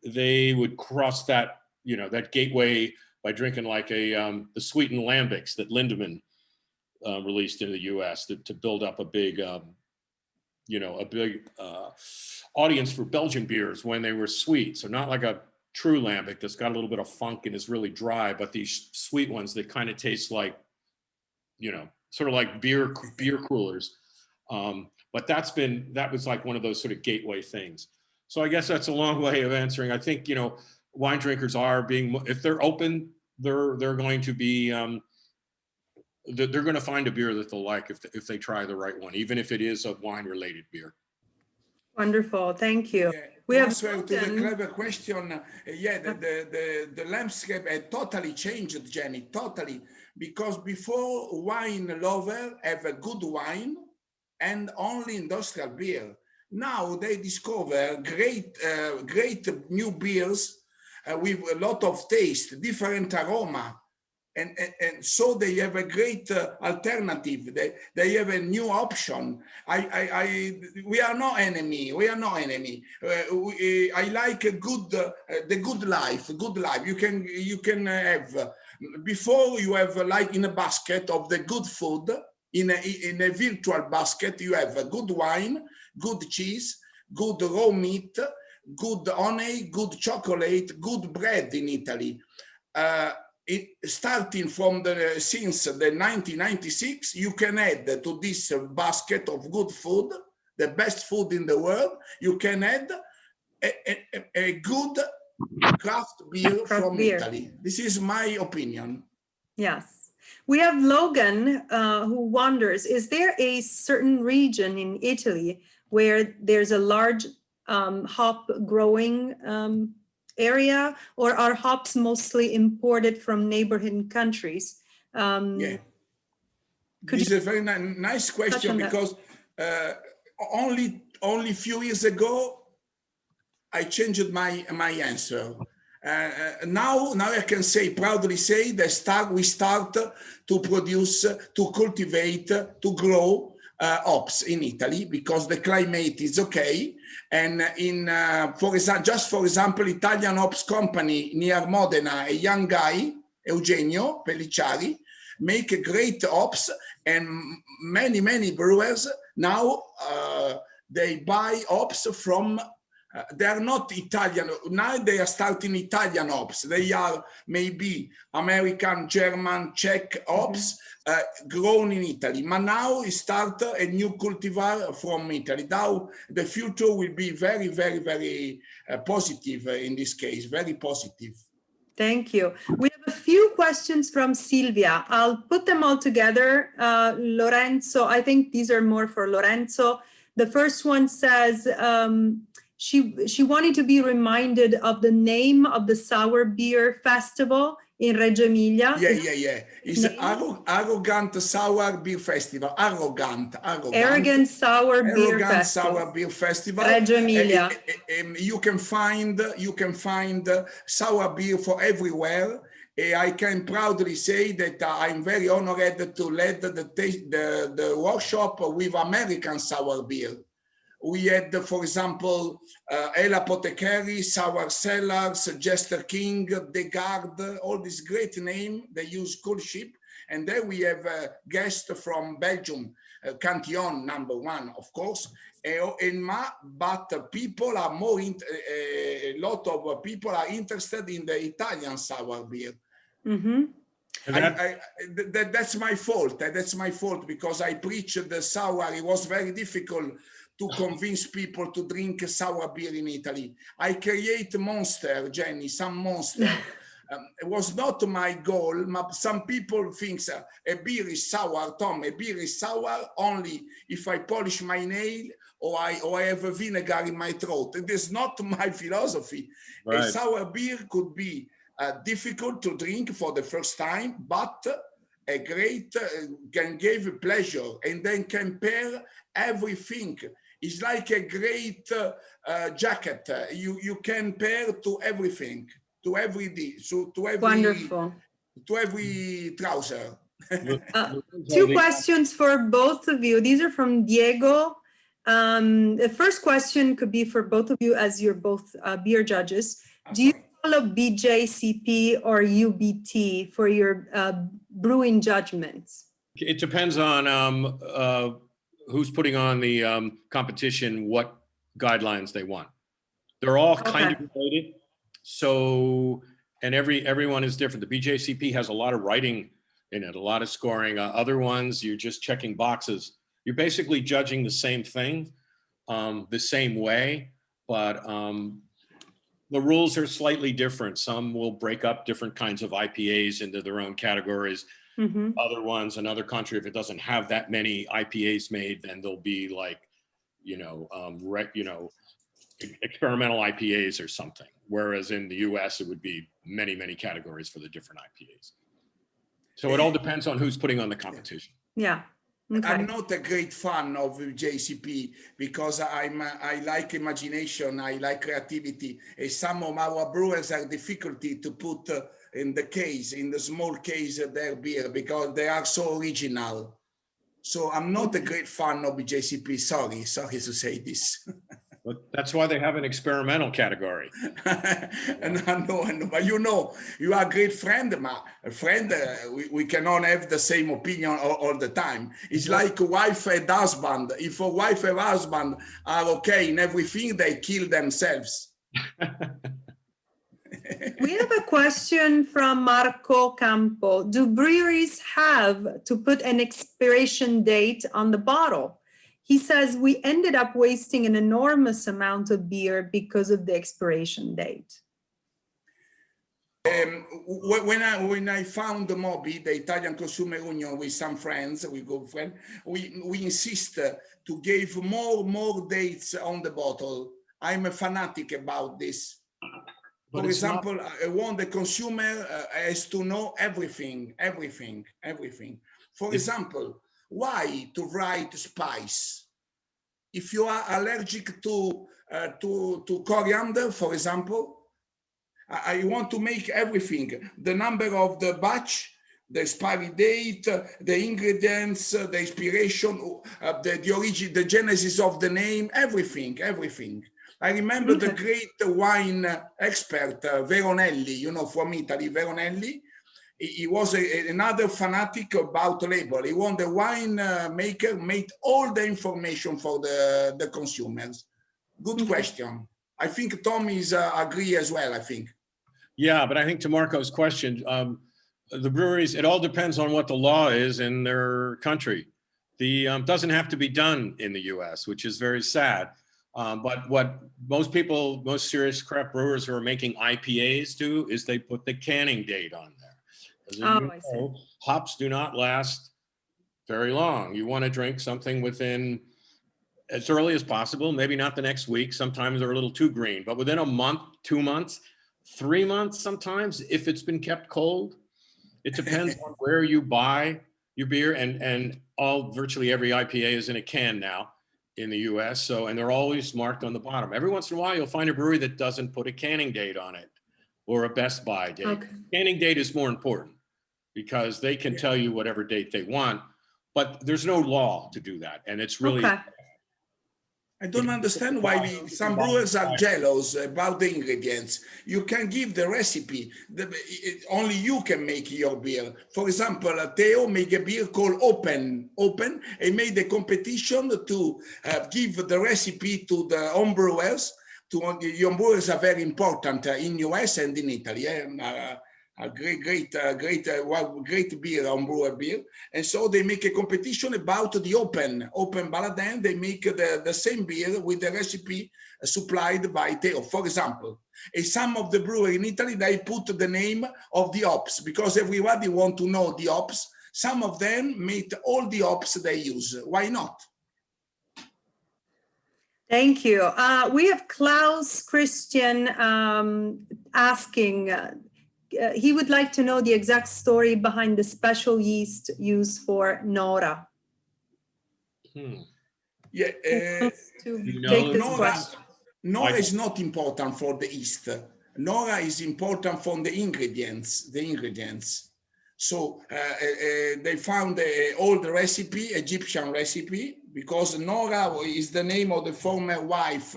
they would cross that, you know, that gateway by drinking like the sweetened lambics that Lindemann released in the U.S. to build up a big, audience for Belgian beers when they were sweet. So not like a true lambic that's got a little bit of funk and is really dry, but these sweet ones that kind of taste like, sort of like beer coolers. But that was like one of those sort of gateway things. So I guess that's a long way of answering. I think, wine drinkers are if they're open, they're going to be, they're going to find a beer that they'll like if they try the right one, even if it is a wine related beer. Wonderful, thank you. Yeah. We have answer to the clever question. The landscape had totally changed, Jenny, totally, because before wine lover have a good wine and only industrial beer. Now they discover great new beers with a lot of taste, different aroma. And so they have a great alternative. They have a new option. We are no enemy. We are no enemy. I like the good life. Good life. You can have before you have like in a basket of the good food. In a virtual basket, you have a good wine, good cheese, good raw meat, good honey, good chocolate, good bread in Italy. Starting from since the 1996, you can add to this basket of good food, the best food in the world, you can add a good craft beer from Italy. This is my opinion. Yes. We have Logan who wonders, is there a certain region in Italy where there's a large hop growing area, or are hops mostly imported from neighboring countries? This is a very nice question, because only a few years ago I changed my answer. Now I can proudly say that we start to produce, to cultivate, to grow hops in Italy, because the climate is okay. And for example, Italian hops company near Modena, a young guy, Eugenio Pellicciari, make great hops, and many brewers now they buy hops from. They are not Italian. Now they are starting Italian hops. They are maybe American, German, Czech hops grown in Italy. But now we start a new cultivar from Italy. Now the future will be very, very, very positive in this case, very positive. Thank you. We have a few questions from Silvia. I'll put them all together. Lorenzo, I think these are more for Lorenzo. The first one says, she wanted to be reminded of the name of the sour beer festival in Reggio Emilia. Yeah. It's Arrogant Sour Beer Festival. Arrogant Sour Beer Festival. Reggio Emilia. You can find sour beer for everywhere. I can proudly say that I'm very honored to lead the workshop with American sour beer. We had, for example, El Apothecary, Sour Cellars, Jester King, De Garde, all these great names. They use cool ship. And then we have a guest from Belgium, Cantillon, #1, of course. But people are a lot of people are interested in the Italian sour beer. Mm-hmm. That's my fault. That's my fault, because I preached the sour. It was very difficult to convince people to drink sour beer in Italy. I create monster, Genny, some monster. It was not my goal. Some people think a beer is sour, Tomm. A beer is sour only if I polish my nail or I have a vinegar in my throat. It is not my philosophy. Right. A sour beer could be difficult to drink for the first time, but a great can give pleasure, and then compare everything. It's like a great jacket. You can pair to everything, to every day, so to every wonderful, to every trouser. 2 questions for both of you. These are from Diego. The first question could be for both of you, as you're both beer judges. Do you follow BJCP or UBT for your brewing judgments? It depends on who's putting on the competition, what guidelines they want. They're all kind of related. So, and everyone is different. The BJCP has a lot of writing in it, a lot of scoring. Other ones, you're just checking boxes. You're basically judging the same thing, the same way, but the rules are slightly different. Some will break up different kinds of IPAs into their own categories. Mm-hmm. Other ones, another country, if it doesn't have that many IPAs made, then there'll be like, experimental IPAs or something. Whereas in the US, it would be many, many categories for the different IPAs. So it all depends on who's putting on the competition. Yeah. Okay. I'm not a great fan of JCP because I like imagination, I like creativity, and some of our brewers have difficulty to put in the small case, their beer because they are so original. So I'm not a great fan of JCP. Sorry to say this. But that's why they have an experimental category. And I know, but you are a great friend, we cannot have the same opinion all the time. It's like wife and husband. If a wife and husband are okay in everything, they kill themselves. We have a question from Marco Campo. Do breweries have to put an expiration date on the bottle? He says, we ended up wasting an enormous amount of beer because of the expiration date. When I found the MOBI, the Italian Consumer Union, with some friends, we insist to give more dates on the bottle. I'm a fanatic about this. For example, I want the consumer has to know everything. For example, why to write spice? If you are allergic to coriander, for example, I want to make everything. The number of the batch, the expiry date, the ingredients, the expiration, the origin, the genesis of the name, everything. I remember the great wine expert, Veronelli, from Italy, Veronelli. He was another fanatic about label. He was the wine maker, made all the information for the consumers. Good question. I think Tomm is agree as well, I think. Yeah, but I think to Marco's question, the breweries, it all depends on what the law is in their country. The doesn't have to be done in the US, which is very sad. But what most serious craft brewers who are making IPAs do is they put the canning date on there. As hops do not last very long. You want to drink something within as early as possible, maybe not the next week. Sometimes they're a little too green, but within a month, 2 months, 3 months sometimes, if it's been kept cold. It depends on where you buy your beer, and virtually every IPA is in a can now in the US. So, and they're always marked on the bottom. Every once in a while, you'll find a brewery that doesn't put a canning date on it or a best by date. Okay. Canning date is more important because they can tell you whatever date they want, but there's no law to do that. And it's really... Okay. I don't understand why some brewers are jealous about the ingredients. You can give the recipe. Only you can make your beer. For example, Theo made a beer called Open, and made a competition to give the recipe to the home brewers. The home brewers are very important in US and in Italy. A great beer, home brewer beer. And so they make a competition about the open Baladin. They make the same beer with the recipe supplied by Theo, for example. And some of the brewery in Italy, they put the name of the hops because everybody want to know the hops. Some of them made all the hops they use. Why not? Thank you. We have Klaus Christian asking, he would like to know the exact story behind the special yeast used for Nora. Yeah, Nora is not important for the yeast. Nora is important for the ingredients. So they found an old recipe, Egyptian recipe, because Nora is the name of the former wife.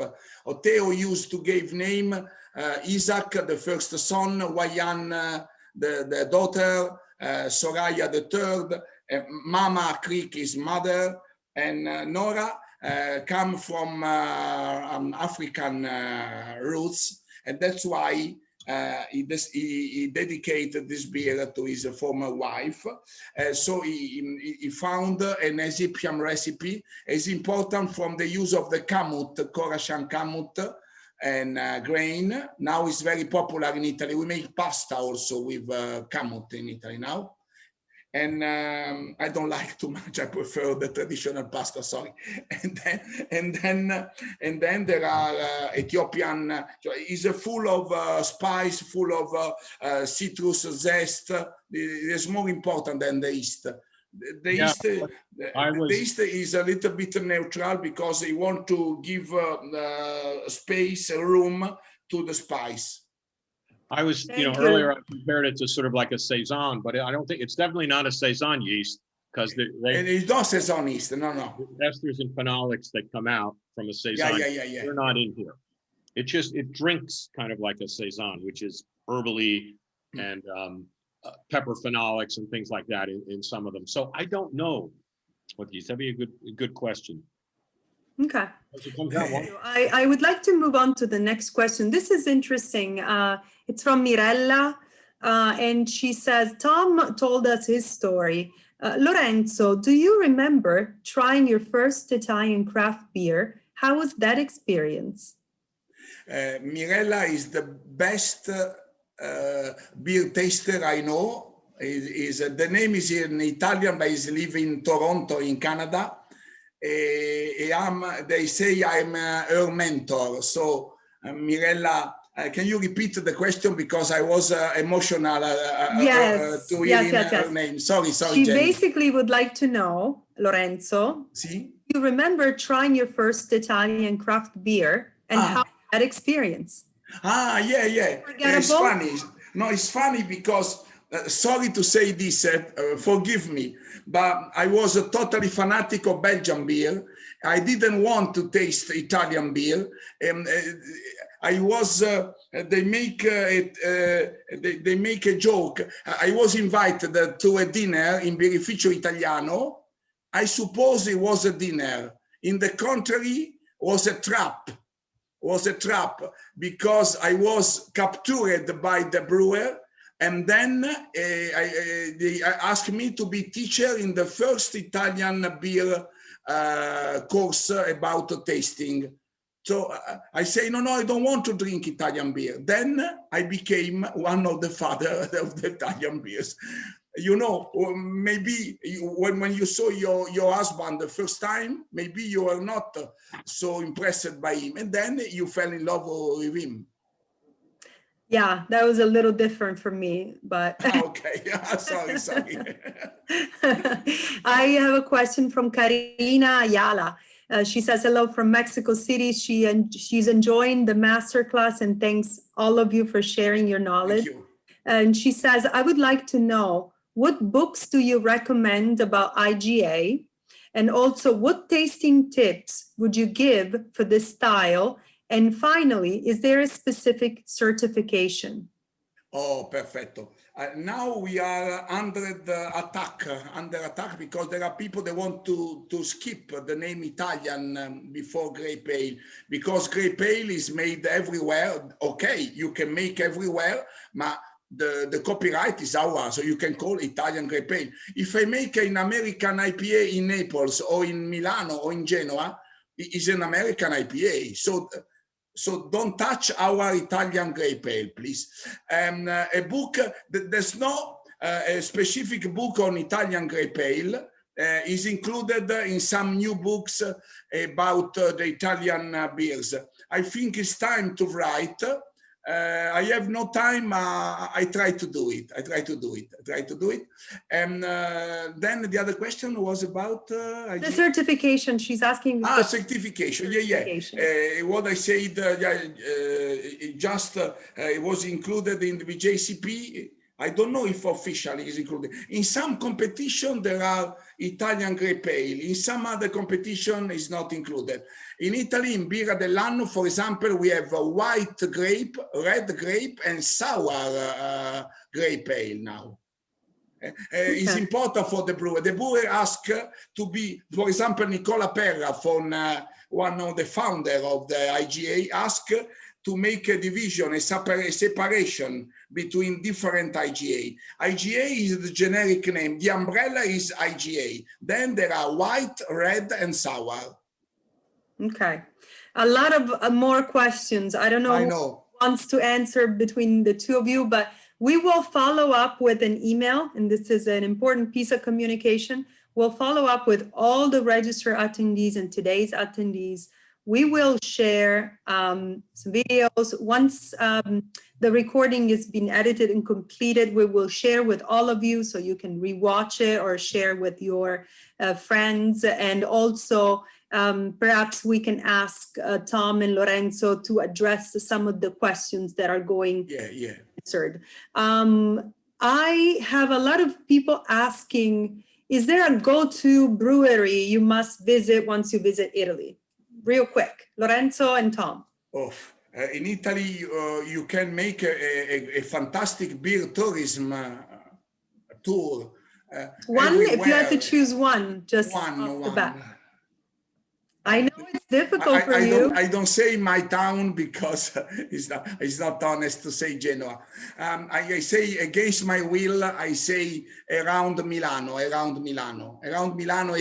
Theo used to give name Isaac, the first son, Wayan, the daughter, Soraya, the third, Mama Creek, his mother, and Nora come from African roots, and that's why he dedicated this beer to his former wife. So he found an Egyptian recipe. It's important from the use of the kamut, Khorassan kamut, and grain. Now it's very popular in Italy. We make pasta also with kamut in Italy now. And I don't like too much. I prefer the traditional pasta. Sorry. And then there are Ethiopian. It's full of spice, full of citrus zest. It's more important than the East. The East is a little bit neutral because they want to give space, room to the spice. I was, earlier I compared it to sort of like a Saison, but I don't think it's definitely not a Saison yeast because it's not Saison yeast. No. Esters and phenolics that come out from a Saison. Yeah. They're not in here. It drinks kind of like a Saison, which is herbally and pepper phenolics and things like that in some of them. So I don't know what these. That'd be a good question. Okay. I would like to move on to the next question. This is interesting. It's from Mirella, and she says, Tom told us his story. Lorenzo, do you remember trying your first Italian craft beer? How was that experience? Mirella is the best beer taster I know. The name is in Italian, but he's living in Toronto, in Canada. They say I'm her mentor. So, Mirella, can you repeat the question because I was emotional to hear her name. Sorry, She Jenny. basically would like to know, Lorenzo, you remember trying your first Italian craft beer and how that experience? Yeah. It's funny. No, it's funny because, sorry to say this, forgive me, but I was a totally fanatic of Belgian beer. I didn't want to taste Italian beer. I was, they make a joke. I was invited to a dinner in Birrificio Italiano. I suppose it was a dinner. In the contrary, was a trap. Because I was captured by the brewer. And then they asked me to be teacher in the first Italian beer course about tasting. So I say, no, I don't want to drink Italian beer. Then I became one of the father of the Italian beers. Maybe when you saw your husband the first time, maybe you were not so impressed by him. And then you fell in love with him. Yeah, that was a little different for me, but. Okay, sorry. I have a question from Karina Ayala. She says, hello from Mexico City. She's enjoying the masterclass and thanks all of you for sharing your knowledge. Thank you. And she says, I would like to know, what books do you recommend about IGA? And also, what tasting tips would you give for this style? And finally, is there a specific certification? Oh, perfetto. Now we are under attack because there are people that want to skip the name Italian before grape ale, because grape ale is made everywhere. Okay, you can make everywhere, but the copyright is ours, so you can call Italian grape ale. If I make an American IPA in Naples or in Milano or in Genoa, it's an American IPA. So don't touch our Italian grape ale, please. A book, there's no a specific book on Italian grape ale. Is included in some new books about the Italian beers. I think it's time to write. I have no time. I try to do it. And then the other question was about the certification. She's asking. Certification. Yeah. What I said, it was included in the BJCP. I don't know if officially is included. In some competition, there are Italian grape ale. In some other competition, is not included. In Italy, in Birra dell'Anno, for example, we have a white grape, red grape, and sour grape ale now. It's important for the brewer. The brewer asks to be, for example, Nicola Perra, from one of the founder of the IGA, asked to make a division, a separation between different IGA. IGA is the generic name. The umbrella is IGA. Then there are white, red, and sour. Okay. A lot of more questions. I don't know who wants to answer between the two of you, but we will follow up with an email, and this is an important piece of communication. We'll follow up with all the registered attendees and today's attendees. We will share some videos. Once the recording has been edited and completed, we will share with all of you so you can rewatch it or share with your friends. And also, perhaps we can ask Tomm and Lorenzo to address some of the questions that are going answered. I have a lot of people asking, is there a go-to brewery you must visit once you visit Italy? Real quick, Lorenzo and Tomm. In Italy, you can make a fantastic beer tourism tour. One, everywhere. if you had to choose one, just off the bat. I know it's difficult for you. I don't say my town because it's not honest to say Genoa. I say against my will, I say around Milano e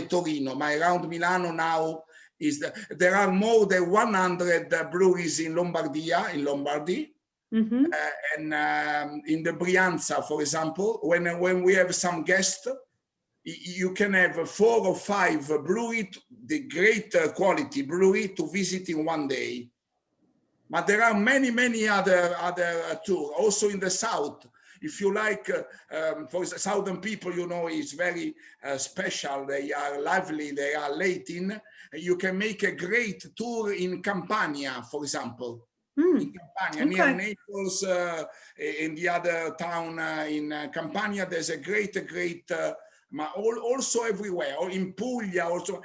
Torino. My around Milano now is there are more than 100 breweries in Lombardy, and in the Brianza, for example, when we have some guests, you can have 4 or 5 brewery, the great quality brewery to visit in one day. But there are many other tours. Also in the south, if you like, for southern people, you know, it's very special. They are lively, they are Latin. You can make a great tour in Campania, for example. In Campania, near Naples, in the other town in Campania, there's a great also everywhere, or in Puglia also.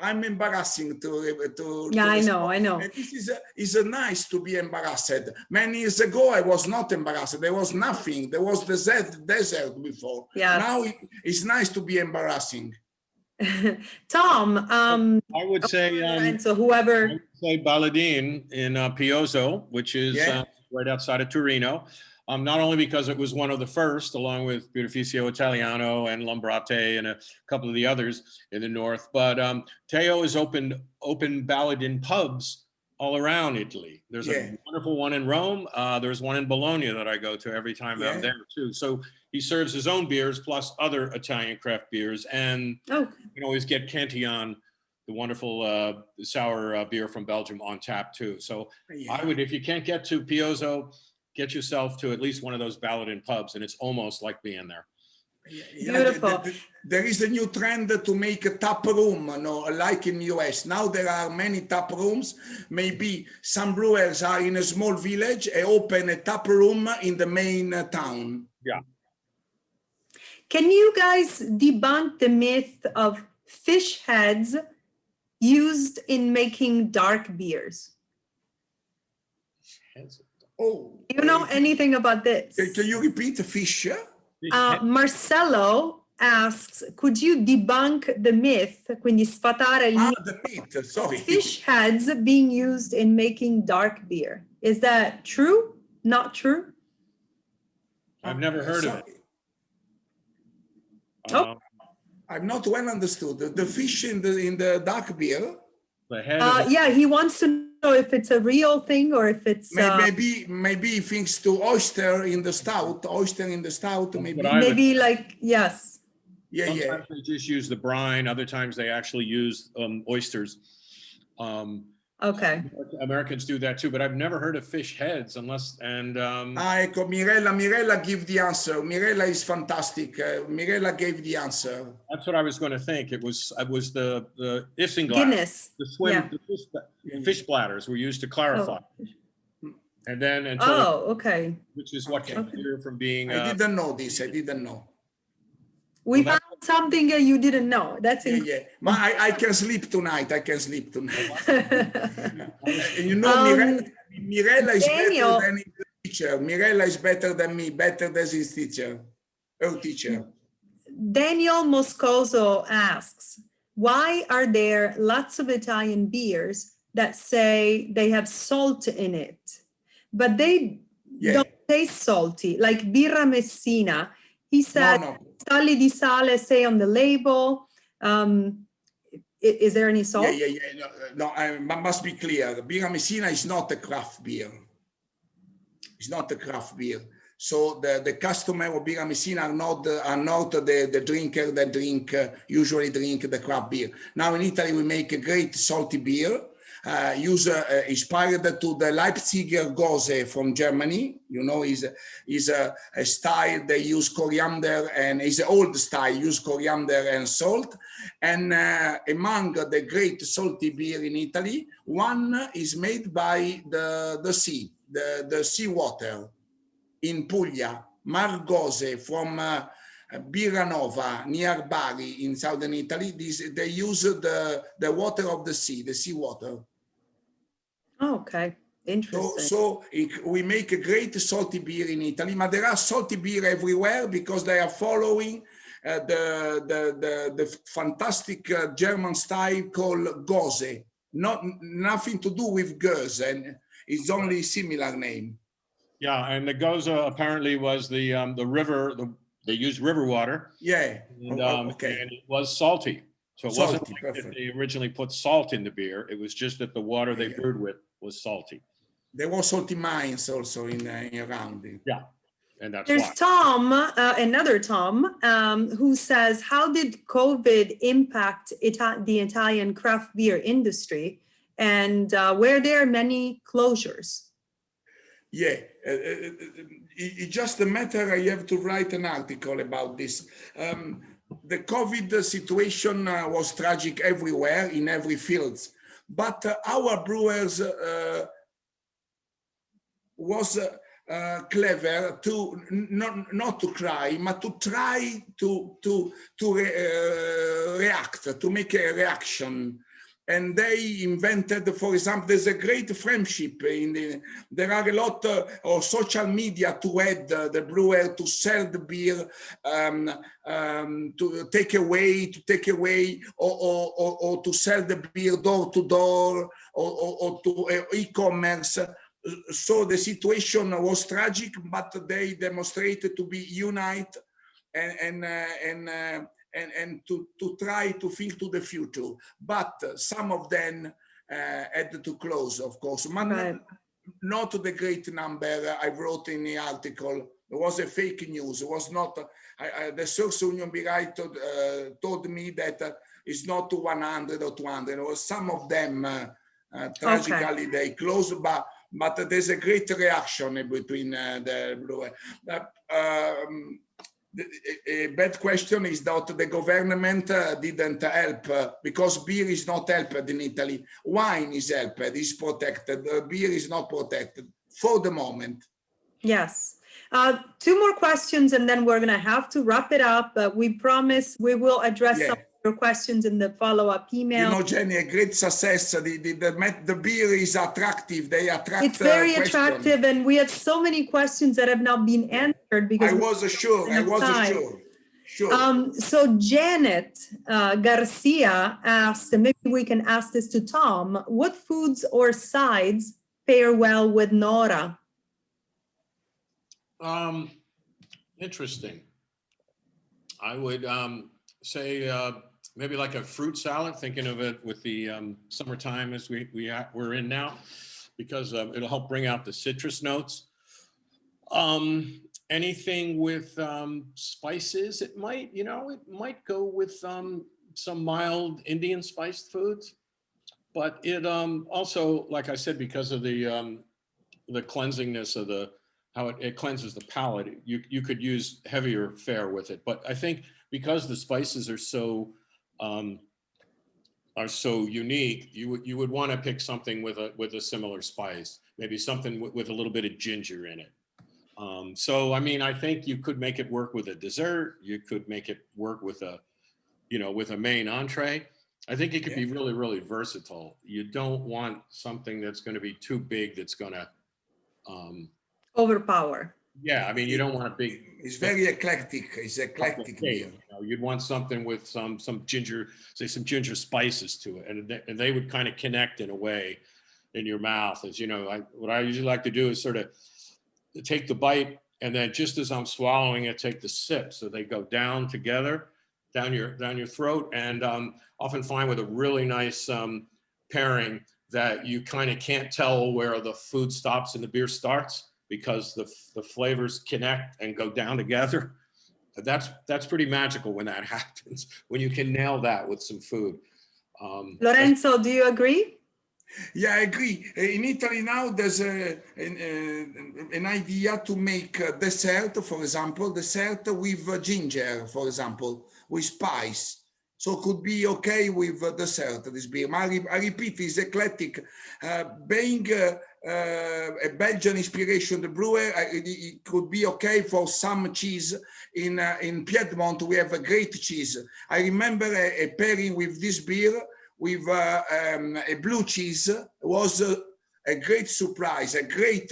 I'm embarrassing to yeah, I know. And this is nice to be embarrassed. Many years ago, I was not embarrassed. There was nothing. There was desert before. Yes. Now it's nice to be embarrassing. Tomm, I would say, so whoever. I would say Baladine in Piozzo, which is right outside of Torino. Not only because it was one of the first, along with Professioni Italiano and Lombrate and a couple of the others in the north, but Teo has opened Baladine pubs all around Italy. There's a wonderful one in Rome. There's one in Bologna that I go to every time I'm there too. So he serves his own beers plus other Italian craft beers, and you can always get Cantillon, the wonderful sour beer from Belgium, on tap too. So I would, if you can't get to Piozzo, get yourself to at least one of those Baladine pubs, and it's almost like being there. Beautiful. There is a new trend to make a tap room, like in US. Now there are many tap rooms. Maybe some brewers are in a small village and open a tap room in the main town. Yeah. Can you guys debunk the myth of fish heads used in making dark beers? Oh, do you know anything about this? Can you repeat the fish? Marcello asks, could you debunk the myth, quindi sfatare il the myth, sorry. Fish heads being used in making dark beer? Is that true? Not true? I've never heard of it. I'm not well understood. The fish in the dark beer? The head yeah, he wants to know if it's a real thing or if it's maybe he thinks to oyster in the stout, maybe like yes. Sometimes they just use the brine, other times they actually use oysters. Okay. Americans do that too, but I've never heard of fish heads unless, and ecco, Mirella give the answer. Mirella is fantastic. Mirella gave the answer. That's what I was going to think. It was the isinglass. Guinness. The fish bladders were used to clarify. And then until, okay. which is what kept beer from being. I didn't know this. I didn't know. We found something you didn't know. That's yeah. I can sleep tonight. I can sleep tonight. You know, Mirella is Daniel, better than his teacher. Mirella is better than me, better than his teacher, her teacher. Daniel Moscoso asks, why are there lots of Italian beers that say they have salt in it, but they don't taste salty, like Birra Messina? He said, Stalli di sale say on the label. Is there any salt? No, must be clear. Birra Messina is not a craft beer. It's not a craft beer. So the customer of Birra Messina are not the drinker that usually drink the craft beer. Now in Italy we make a great salty beer, inspired to the Leipziger Gose from Germany. You know, is a style they use coriander, and is an old style, use coriander and salt. And among the great salty beer in Italy, one is made by the sea, the seawater. In Puglia, Margose from Biranova near Bari in southern Italy. They use the water of the sea, the seawater. Oh, okay, interesting. So we make a great salty beer in Italy, but there are salty beer everywhere because they are following the fantastic German style called Gose. Nothing to do with Goes, and it's only similar name. Yeah, and the Goza apparently was the river. They used river water. Yeah. And, and it was salty. So it wasn't like that they originally put salt in the beer. It was just that the water they brewed with was salty. There were salty mines also in around it. Yeah, and that's There's why. Tom, another Tom, who says, how did COVID impact the Italian craft beer industry, and were there many closures? Yeah, it's just a matter. I have to write an article about this. The COVID situation was tragic everywhere in every field, but our brewers was clever to not to cry, but to try to react, to make a reaction. And they invented, for example, there's a great friendship there are a lot of social media to add the brewer to sell the beer, to take away, or to sell the beer door to door, or to e-commerce. So the situation was tragic, but they demonstrated to be united and to try to feel to the future. But some of them had to close, of course. Not the great number I wrote in the article. It was a fake news. It was not, the Source Union Birite told me that it's not 100 or 200. It was some of them, tragically, they closed, but there's a great reaction between the brewer. A bad question is that the government didn't help, because beer is not helped in Italy. Wine is helped, is protected. Beer is not protected for the moment. Yes. Two more questions and then we're going to have to wrap it up. We promise we will address some of your questions in the follow-up email. You know, Jenny, a great success. The beer is attractive. They attract. It's very attractive, and we have so many questions that have not been answered because I was sure. So Janet Garcia asked, and maybe we can ask this to Tom, what foods or sides pair well with Nora? Interesting. I would say maybe like a fruit salad, thinking of it with the summertime as we're in now, because it'll help bring out the citrus notes. Anything with spices, it might go with some mild Indian spiced foods, but it also, like I said, because of the cleansingness of how it cleanses the palate, you could use heavier fare with it. But I think because the spices are so are so unique, you would want to pick something with a similar spice, maybe something with a little bit of ginger in it. So I mean, I think you could make it work with a dessert. You could make it work with a, with a main entree. I think it could be really, really versatile. You don't want something that's going to be too big, that's going to overpower. Yeah, I mean, you don't want a big. It's very eclectic. It's eclectic beer. You'd want something with some ginger, say some ginger spices to it, and they would kind of connect in a way in your mouth. As what I usually like to do is sort of take the bite, and then just as I'm swallowing it, take the sip, so they go down together, down your throat, and often find with a really nice pairing that you kind of can't tell where the food stops and the beer starts, because the flavors connect and go down together. That's pretty magical when that happens, when you can nail that with some food. Lorenzo, do you agree? Yeah, I agree. In Italy now, there's an idea to make dessert, for example, dessert with ginger, for example, with spice. So could be okay with dessert, this beer. I repeat, it's eclectic. Being a Belgian inspiration, the brewer, it could be okay for some cheese. In Piedmont, we have a great cheese. I remember a pairing with this beer with a blue cheese was a great surprise, a great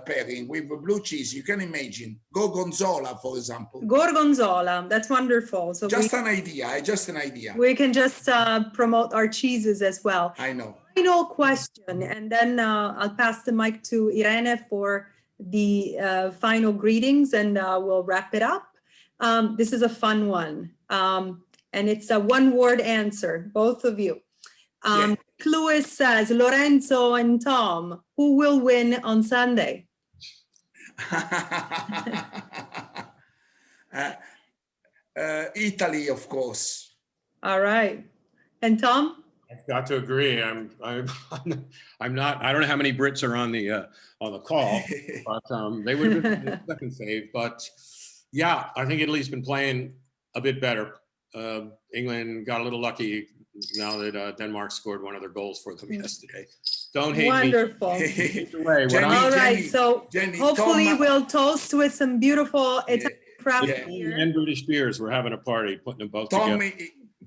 pairing with blue cheese. You can imagine gorgonzola, for example. Gorgonzola, that's wonderful. So just an idea. We can just promote our cheeses as well. I know. Final question, and then I'll pass the mic to Irene for the final greetings, and we'll wrap it up. This is a fun one, and it's a one-word answer, both of you. Clue says, Lorenzo and Tomm, who will win on Sunday? Italy, of course. All right. And Tomm? I've got to agree. I'm not. I don't know how many Brits are on the call, but they would have been the second save. But yeah, I think Italy's been playing a bit better. England got a little lucky now that Denmark scored one of their goals for them yesterday. Don't hate Wonderful. me. Wonderful. All right, so hopefully we'll toast with some beautiful Italian craft beer. And British beers. We're having a party, putting them both together.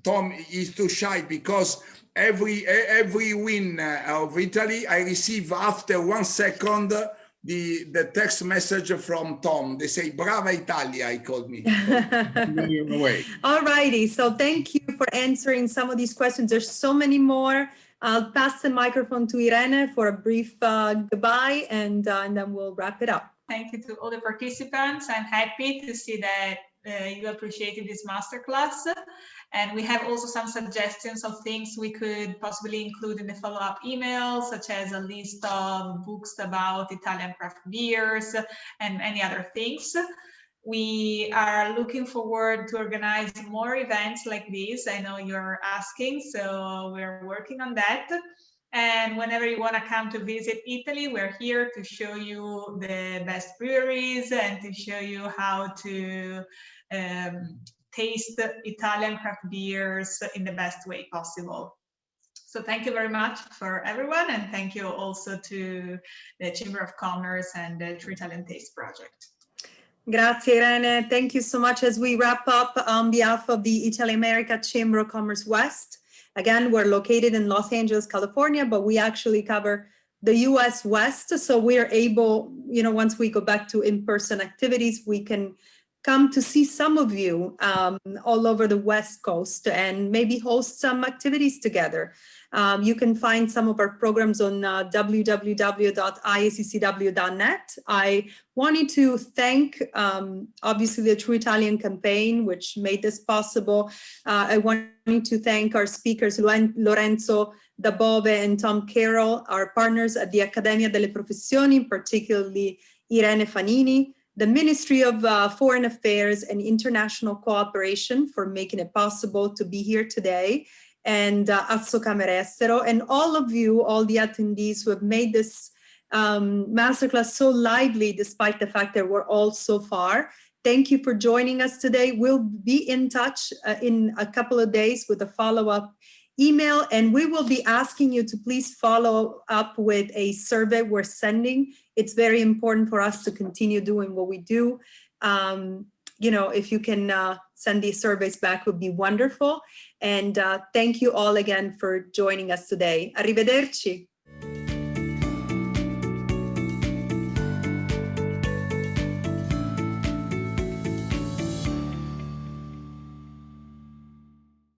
Tomm is too shy because every win of Italy, I receive after 1 second the text message from Tomm. They say, "Brava Italia," he called me. All righty. So thank you for answering some of these questions. There's so many more. I'll pass the microphone to Irene for a brief goodbye, and then we'll wrap it up. Thank you to all the participants. I'm happy to see that you appreciated this masterclass. And we have also some suggestions of things we could possibly include in the follow-up email, such as a list of books about Italian craft beers and many other things. We are looking forward to organize more events like this. I know you're asking, so we're working on that. And whenever you want to come to visit Italy, we're here to show you the best breweries and to show you how to taste Italian craft beers in the best way possible. So thank you very much for everyone, and thank you also to the Chamber of Commerce and the True Italian Taste Project. Grazie, Irene. Thank you so much. As we wrap up on behalf of the Italy America Chamber of Commerce West, again, we're located in Los Angeles, California, but we actually cover the US West. So we're able, once we go back to in-person activities, we can come to see some of you all over the West Coast and maybe host some activities together. You can find some of our programs on www.iaccw.net. I wanted to thank, obviously, the True Italian campaign, which made this possible. I wanted to thank our speakers, Lorenzo, Dabove, and Tomm Carroll, our partners at the Accademia delle Professioni, particularly Irene Fanini, the Ministry of Foreign Affairs and International Cooperation for making it possible to be here today, and Camere Estero, and all of you, all the attendees who have made this masterclass so lively, despite the fact that we're all so far. Thank you for joining us today. We'll be in touch in a couple of days with a follow-up email, and we will be asking you to please follow up with a survey we're sending. It's very important for us to continue doing what we do. You know, if you can send these surveys back, would be wonderful. And thank you all again for joining us today. Arrivederci.